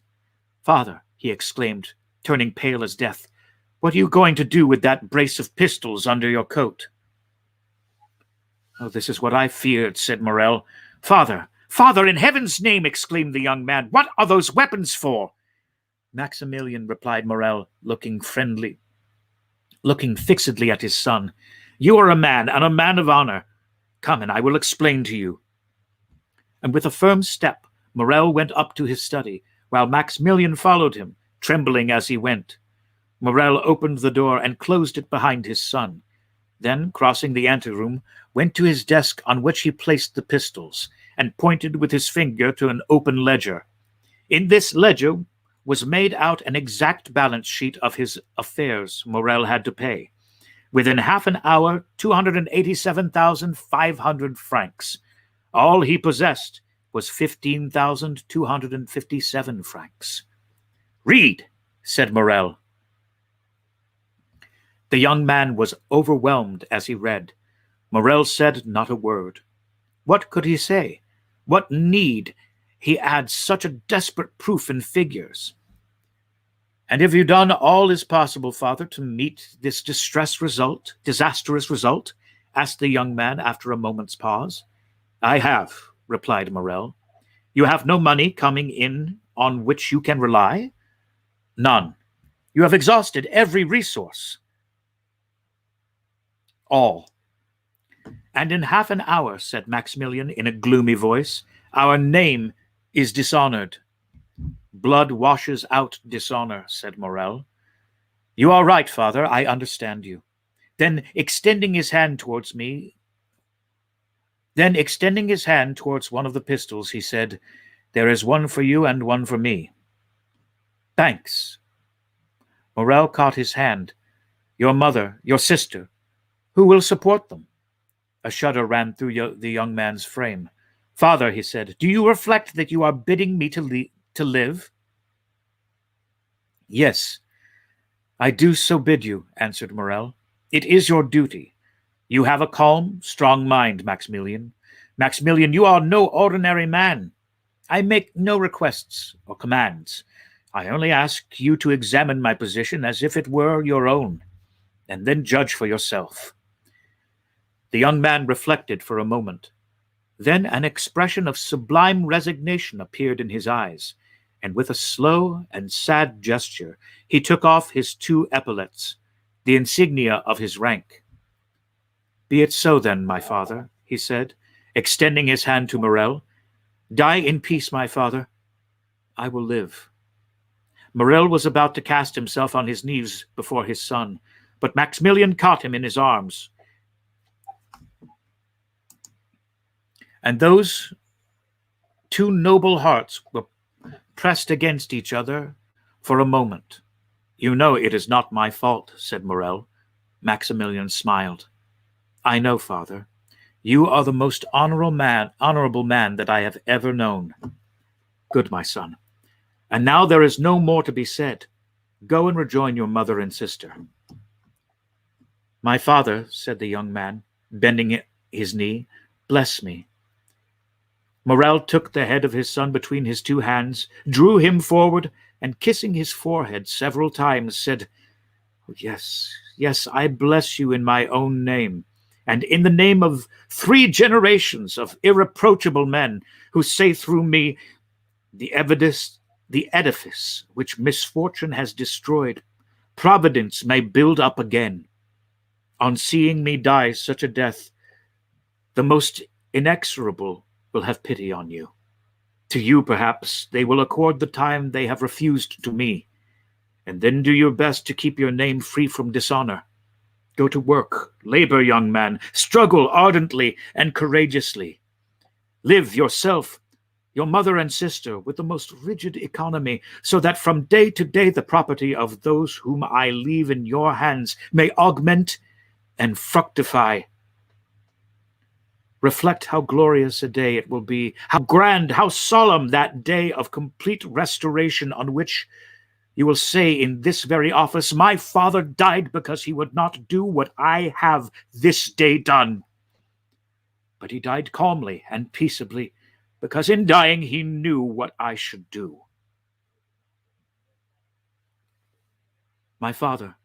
"Father," he exclaimed, turning pale as death, "what are you going to do with that brace of pistols under your coat?" "Oh, this is what I feared," said Morrel. "Father, father, in heaven's name," exclaimed the young man, "what are those weapons for?" "Maximilian," replied Morrel, looking fixedly at his son, "you are a man, and a man of honor. Come, and I will explain to you." And with a firm step, Morrel went up to his study, while Maximilian followed him, trembling as he went. Morrel opened the door and closed it behind his son. Then, crossing the anteroom, went to his desk on which he placed the pistols, and pointed with his finger to an open ledger. In this ledger was made out an exact balance sheet of his affairs Morrel had to pay. Within half an hour, 287,500 francs. All he possessed was 15,257 francs. "Read," said Morrel. The young man was overwhelmed as he read. Morrel said not a word. What could he say? What need he add such a desperate proof in figures? "And have you done all is possible, father, to meet this disastrous result?" asked the young man after a moment's pause. "I have," replied Morrel. "You have no money coming in on which you can rely?" "None." "You have exhausted every resource?" "All." "And in half an hour," said Maximilian in a gloomy voice, "our name is dishonored." "Blood washes out dishonor," said Morrel. "You are right, father, I understand you." Then extending his hand towards one of the pistols, he said, "There is one for you and one for me." "Thanks." Morrel caught his hand. "Your mother, your sister, who will support them?" A shudder ran through the young man's frame. "Father," he said, "do you reflect that you are bidding me to live?" "Yes, I do so bid you," answered Morrel. "It is your duty. You have a calm, strong mind, Maximilian. Maximilian, you are no ordinary man. I make no requests or commands. I only ask you to examine my position as if it were your own, and then judge for yourself." The young man reflected for a moment. Then an expression of sublime resignation appeared in his eyes, and with a slow and sad gesture, he took off his 2 epaulets, the insignia of his rank. "Be it so then, my father," he said, extending his hand to Morrel. "Die in peace, my father. I will live." Morrel was about to cast himself on his knees before his son, but Maximilian caught him in his arms. And those 2 noble hearts were pressed against each other for a moment. "You know it is not my fault," said Morrel. Maximilian smiled. "I know, father. You are the most honorable man that I have ever known." "Good, my son. And now there is no more to be said. Go and rejoin your mother and sister." "My father," said the young man, bending his knee, "bless me." Morrel took the head of his son between his two hands, drew him forward, and kissing his forehead several times, said, "Yes, yes, I bless you in my own name, and in the name of 3 generations of irreproachable men who say through me, the edifice which misfortune has destroyed, Providence may build up again. On seeing me die such a death, the most inexorable will have pity on you. To you, perhaps, they will accord the time they have refused to me, and then do your best to keep your name free from dishonor. Go to work, labor, young man, struggle ardently and courageously. Live yourself, your mother and sister, with the most rigid economy, so that from day to day the property of those whom I leave in your hands may augment and fructify. Reflect how glorious a day it will be, how grand, how solemn that day of complete restoration on which you will say in this very office, my father died because he would not do what I have this day done. But he died calmly and peaceably, because in dying he knew what I should do." My father,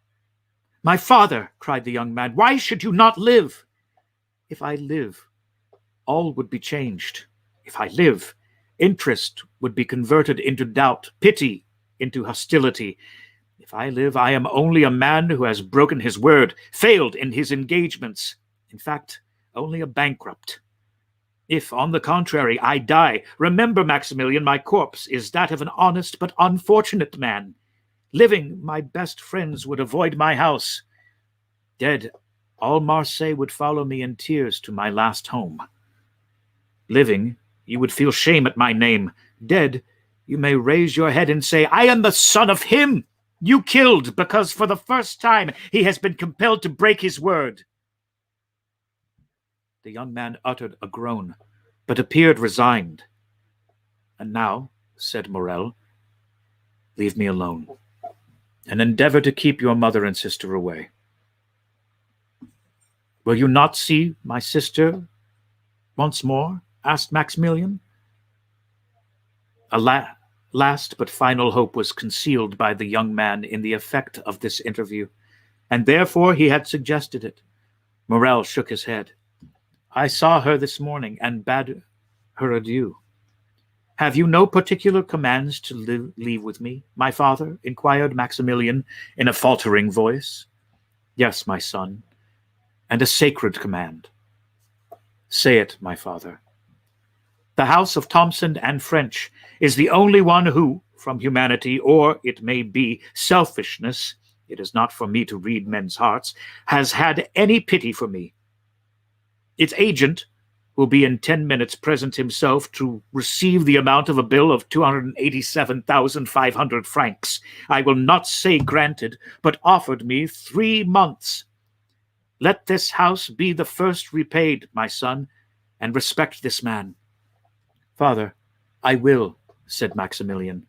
cried the young man, "why should you not live?" "If I live, all would be changed. If I live, interest would be converted into doubt, pity into hostility. If I live, I am only a man who has broken his word, failed in his engagements, in fact, only a bankrupt. If, on the contrary, I die, remember, Maximilian, my corpse is that of an honest but unfortunate man. Living, my best friends would avoid my house. Dead, all Marseille would follow me in tears to my last home. Living, you would feel shame at my name. Dead, you may raise your head and say, I am the son of him you killed, because for the first time he has been compelled to break his word." The young man uttered a groan, but appeared resigned. "And now," said Morrel, "leave me alone, and endeavor to keep your mother and sister away." "Will you not see my sister once more?" asked Maximilian. A last but final hope was concealed by the young man in the effect of this interview, and therefore he had suggested it. Morrel shook his head. "I saw her this morning and bade her adieu." "Have you no particular commands to leave with me, my father?" inquired Maximilian in a faltering voice. "Yes, my son, and a sacred command." "Say it, my father." "The house of Thomson and French is the only one who, from humanity, or it may be selfishness, it is not for me to read men's hearts, has had any pity for me. Its agent will be in 10 minutes present himself to receive the amount of a bill of 287,500 francs. I will not say granted, but offered me 3 months. Let this house be the first repaid, my son, and respect this man." "Father, I will," said Maximilian.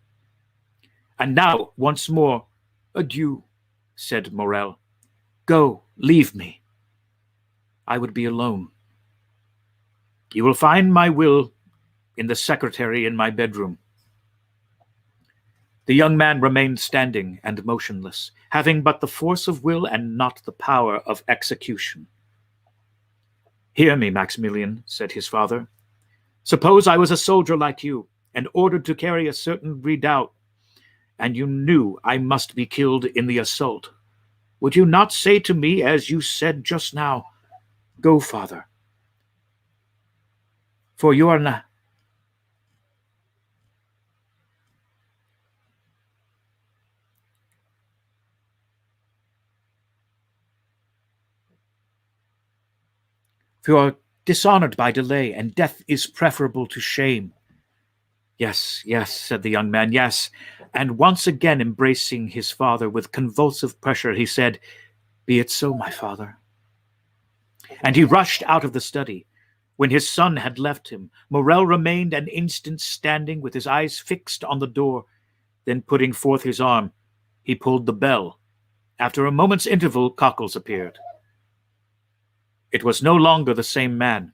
"And now, once more, adieu," said Morrel. "Go, leave me. I would be alone. You will find my will in the secretary in my bedroom." The young man remained standing and motionless, having but the force of will and not the power of execution. "Hear me, Maximilian," said his father. "Suppose I was a soldier like you, and ordered to carry a certain redoubt, and you knew I must be killed in the assault. Would you not say to me, as you said just now, 'Go, father, for you are not for you are dishonored by delay, and death is preferable to shame.'" "Yes, yes," said the young man, "yes." And once again embracing his father with convulsive pressure, he said, "Be it so, my father." And he rushed out of the study. When his son had left him, Morrel remained an instant standing with his eyes fixed on the door, then putting forth his arm, He pulled the bell. After a moment's interval, Cockles appeared. It was no longer the same man.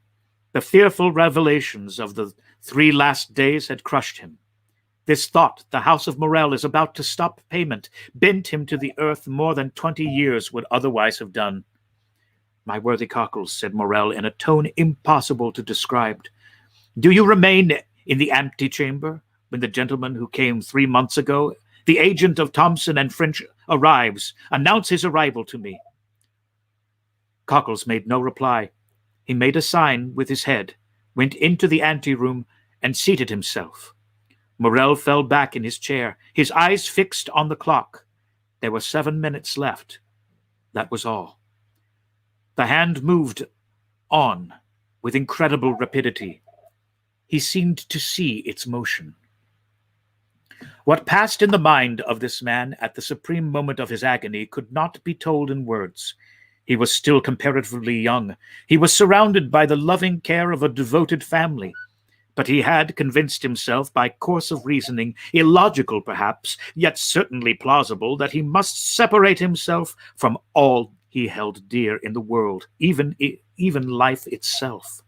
The fearful revelations of the 3 last days had crushed him. This thought, the house of Morel is about to stop payment, bent him to the earth more than 20 years would otherwise have done. "My worthy Cockles," said Morel in a tone impossible to describe, "do you remain in the antechamber when the gentleman who came 3 months ago, the agent of Thomson and French, arrives? Announce his arrival to me." Cockles made no reply. He made a sign with his head, went into the anteroom, and seated himself. Morel fell back in his chair, his eyes fixed on the clock. There were 7 minutes left. That was all. The hand moved on with incredible rapidity. He seemed to see its motion. What passed in the mind of this man at the supreme moment of his agony could not be told in words. He was still comparatively young. He was surrounded by the loving care of a devoted family. But he had convinced himself by course of reasoning, illogical perhaps, yet certainly plausible, that he must separate himself from all he held dear in the world, even life itself.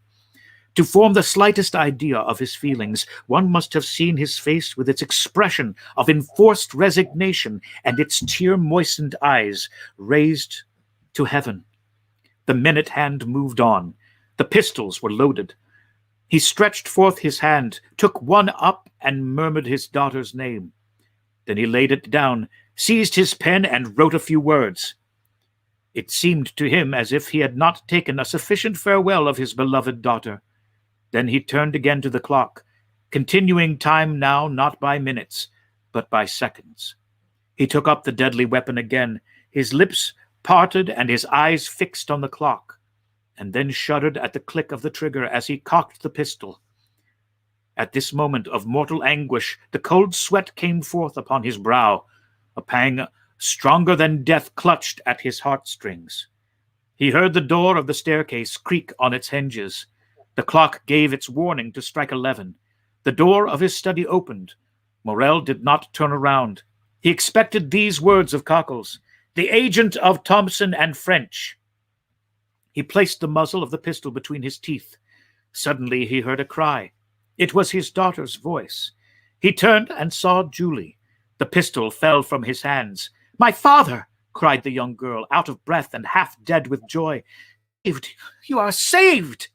To form the slightest idea of his feelings, one must have seen his face with its expression of enforced resignation and its tear-moistened eyes raised to heaven. The minute hand moved on. The pistols were loaded. He stretched forth his hand, took one up, and murmured his daughter's name. Then he laid it down, seized his pen, and wrote a few words. It seemed to him as if he had not taken a sufficient farewell of his beloved daughter. Then he turned again to the clock, continuing time now not by minutes, but by seconds. He took up the deadly weapon again, his lips parted and his eyes fixed on the clock, and then shuddered at the click of the trigger as he cocked the pistol. At this moment of mortal anguish, the cold sweat came forth upon his brow. A pang stronger than death clutched at his heartstrings. He heard the door of the staircase creak on its hinges. The clock gave its warning to strike 11. The door of his study opened. Morel did not turn around. He expected these words of Cockles: "The agent of Thomson and French." He placed the muzzle of the pistol between his teeth. Suddenly he heard a cry. It was his daughter's voice. He turned and saw Julie. The pistol fell from his hands. "My father!" cried the young girl, out of breath and half dead with joy. "Saved! You are saved!"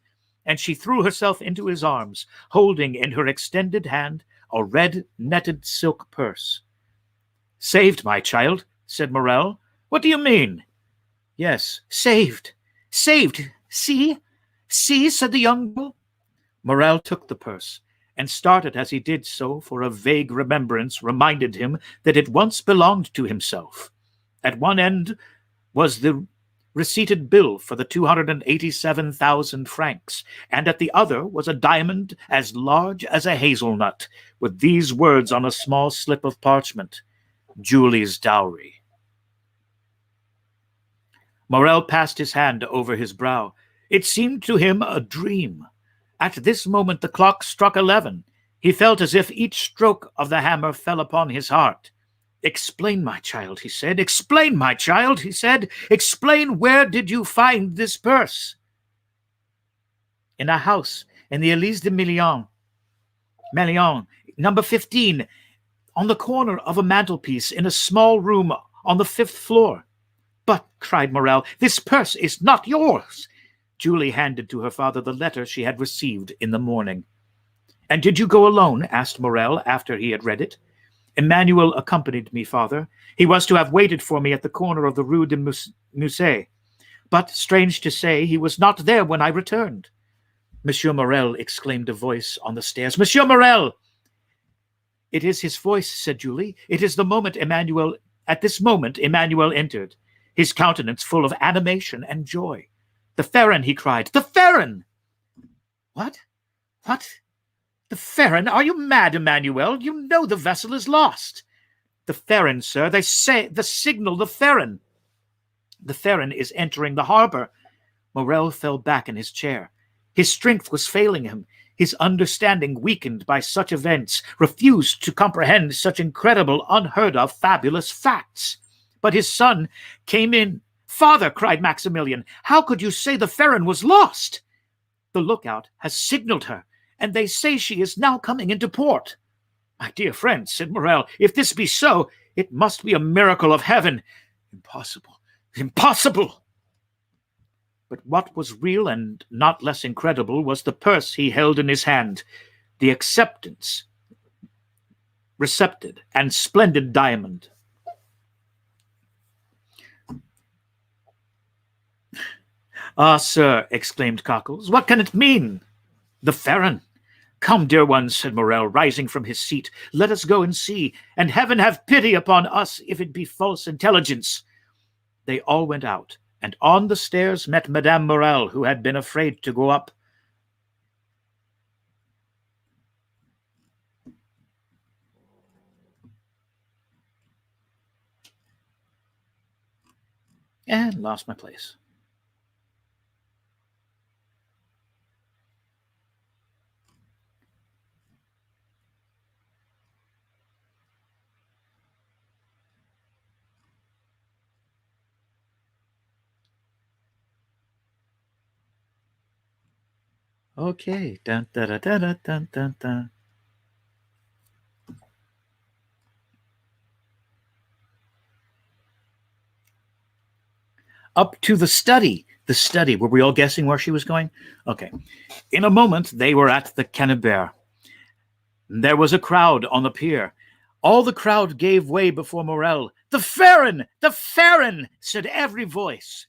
And she threw herself into his arms, holding in her extended hand a red netted silk purse. "Saved, my child?" said Morel. "What do you mean?" "Yes, saved. Saved! See? See?" said the young girl. Morel took the purse, and started as he did so, for a vague remembrance reminded him that it once belonged to himself. At one end was the receipted bill for the 287,000 francs, and at the other was a diamond as large as a hazelnut, with these words on a small slip of parchment: "Julie's dowry." Morel passed his hand over his brow. It seemed to him a dream. At this moment the clock struck 11. He felt as if each stroke of the hammer fell upon his heart. "Explain, my child," he said. "Explain, my child," he said. "Explain, where did you find this purse?" "In a house in the Élysée de Melian, number 15, on the corner of a mantelpiece in a small room on the 5th floor." "But," cried Morel, "this purse is not yours." Julie handed to her father the letter she had received in the morning. "And did you go alone?" asked Morel after he had read it. "Emmanuel accompanied me, father. He was to have waited for me at the corner of the Rue de Musset. But, strange to say, he was not there when I returned." "Monsieur Morel," exclaimed a voice on the stairs. "Monsieur Morel!" "It is his voice," said Julie. "It is the moment Emmanuel—" At this moment Emmanuel entered, his countenance full of animation and joy. "The Pharaon!" he cried. "The Pharaon!" What? The Pharaon? Are you mad, Emmanuel? You know the vessel is lost." "The Pharaon, sir. They say the signal, the Pharaon." "The Pharaon is entering the harbor." Morel fell back in his chair. His strength was failing him. His understanding, weakened by such events, refused to comprehend such incredible, unheard-of, fabulous facts. But his son came in. "Father," cried Maximilian, "how could you say the Pharaon was lost?" "The lookout has signaled her, and they say she is now coming into port." "My dear friend," said Morrel, "if this be so, it must be a miracle of heaven." "Impossible, impossible!" But what was real and not less incredible was the purse he held in his hand, the acceptance, recepted, and splendid diamond. "Ah, sir," exclaimed Cockles, "what can it mean?" "The Pharaon." "Come, dear ones," said Morrel, rising from his seat, "let us go and see, and heaven have pity upon us if it be false intelligence." They all went out, and on the stairs met Madame Morrel, who had been afraid to go up. And lost my place. Okay. Dun, dun, dun, dun, dun, dun, dun. Up to the study. The study. Were we all guessing where she was going? Okay. In a moment, they were at the Canneberg. There was a crowd on the pier. All the crowd gave way before Morrel. "The Pharaon! The Pharaon!" said every voice.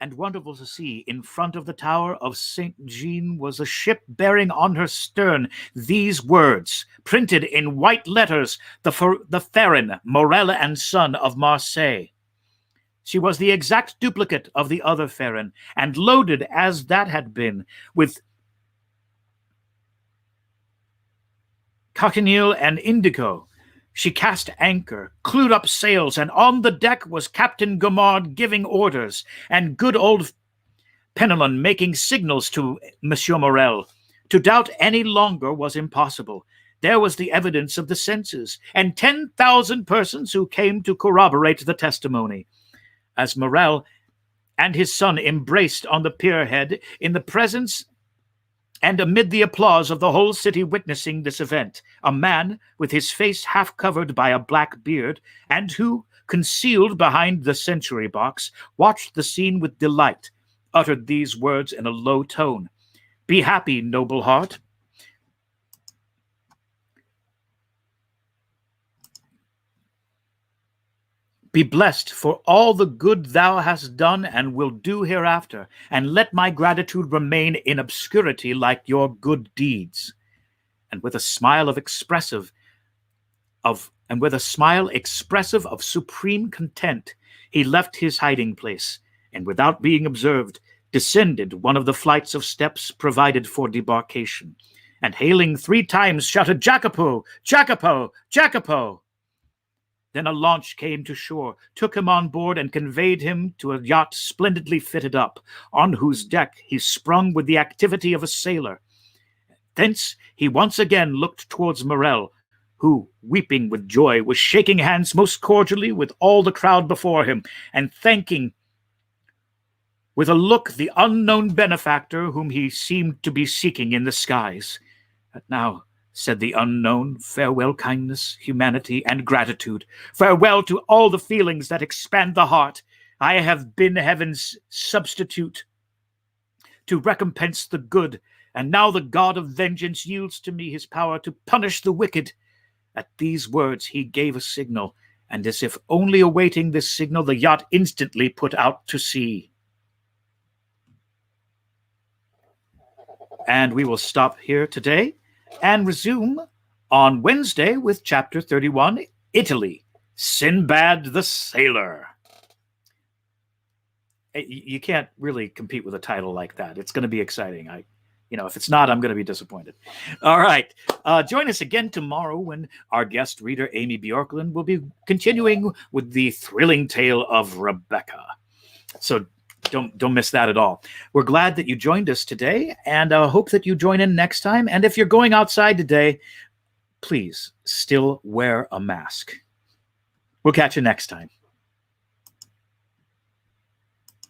And wonderful to see, in front of the tower of St. Jean was a ship bearing on her stern these words, printed in white letters, the Pharaon, Morrel and son of Marseille. She was the exact duplicate of the other Pharaon, and loaded as that had been with cochineal and indigo. She cast anchor, clewed up sails, and on the deck was Captain Gaumard giving orders, and good old Penelon making signals to Monsieur Morrel. To doubt any longer was impossible. There was the evidence of the senses, and 10,000 persons who came to corroborate the testimony. As Morrel and his son embraced on the pierhead in the presence and amid the applause of the whole city witnessing this event, a man, with his face half covered by a black beard, and who, concealed behind the sentry box, watched the scene with delight, uttered these words in a low tone: "Be happy, noble heart. Be blessed for all the good thou hast done and will do hereafter, and let my gratitude remain in obscurity like your good deeds." And with a smile expressive of supreme content, he left his hiding place, and without being observed, descended one of the flights of steps provided for debarkation, and hailing 3 times, shouted, "Jacopo! Jacopo! Jacopo!" Then a launch came to shore, took him on board, and conveyed him to a yacht splendidly fitted up, on whose deck he sprung with the activity of a sailor. Thence he once again looked towards Morrel, who, weeping with joy, was shaking hands most cordially with all the crowd before him, and thanking with a look the unknown benefactor whom he seemed to be seeking in the skies. "But now," said the unknown, "farewell kindness, humanity, and gratitude. Farewell to all the feelings that expand the heart. I have been heaven's substitute to recompense the good, and now the God of vengeance yields to me his power to punish the wicked." At these words he gave a signal, and as if only awaiting this signal, the yacht instantly put out to sea. And we will stop here today and resume on Wednesday with Chapter 31, Italy, Sinbad the Sailor. You can't really compete with a title like that. It's going to be exciting. If it's not, I'm going to be disappointed. All right. Join us again tomorrow when our guest reader, Amy Bjorklund, will be continuing with the thrilling tale of Rebecca. So Don't miss that at all. We're glad that you joined us today, and hope that you join in next time. And if you're going outside today, please still wear a mask. We'll catch you next time.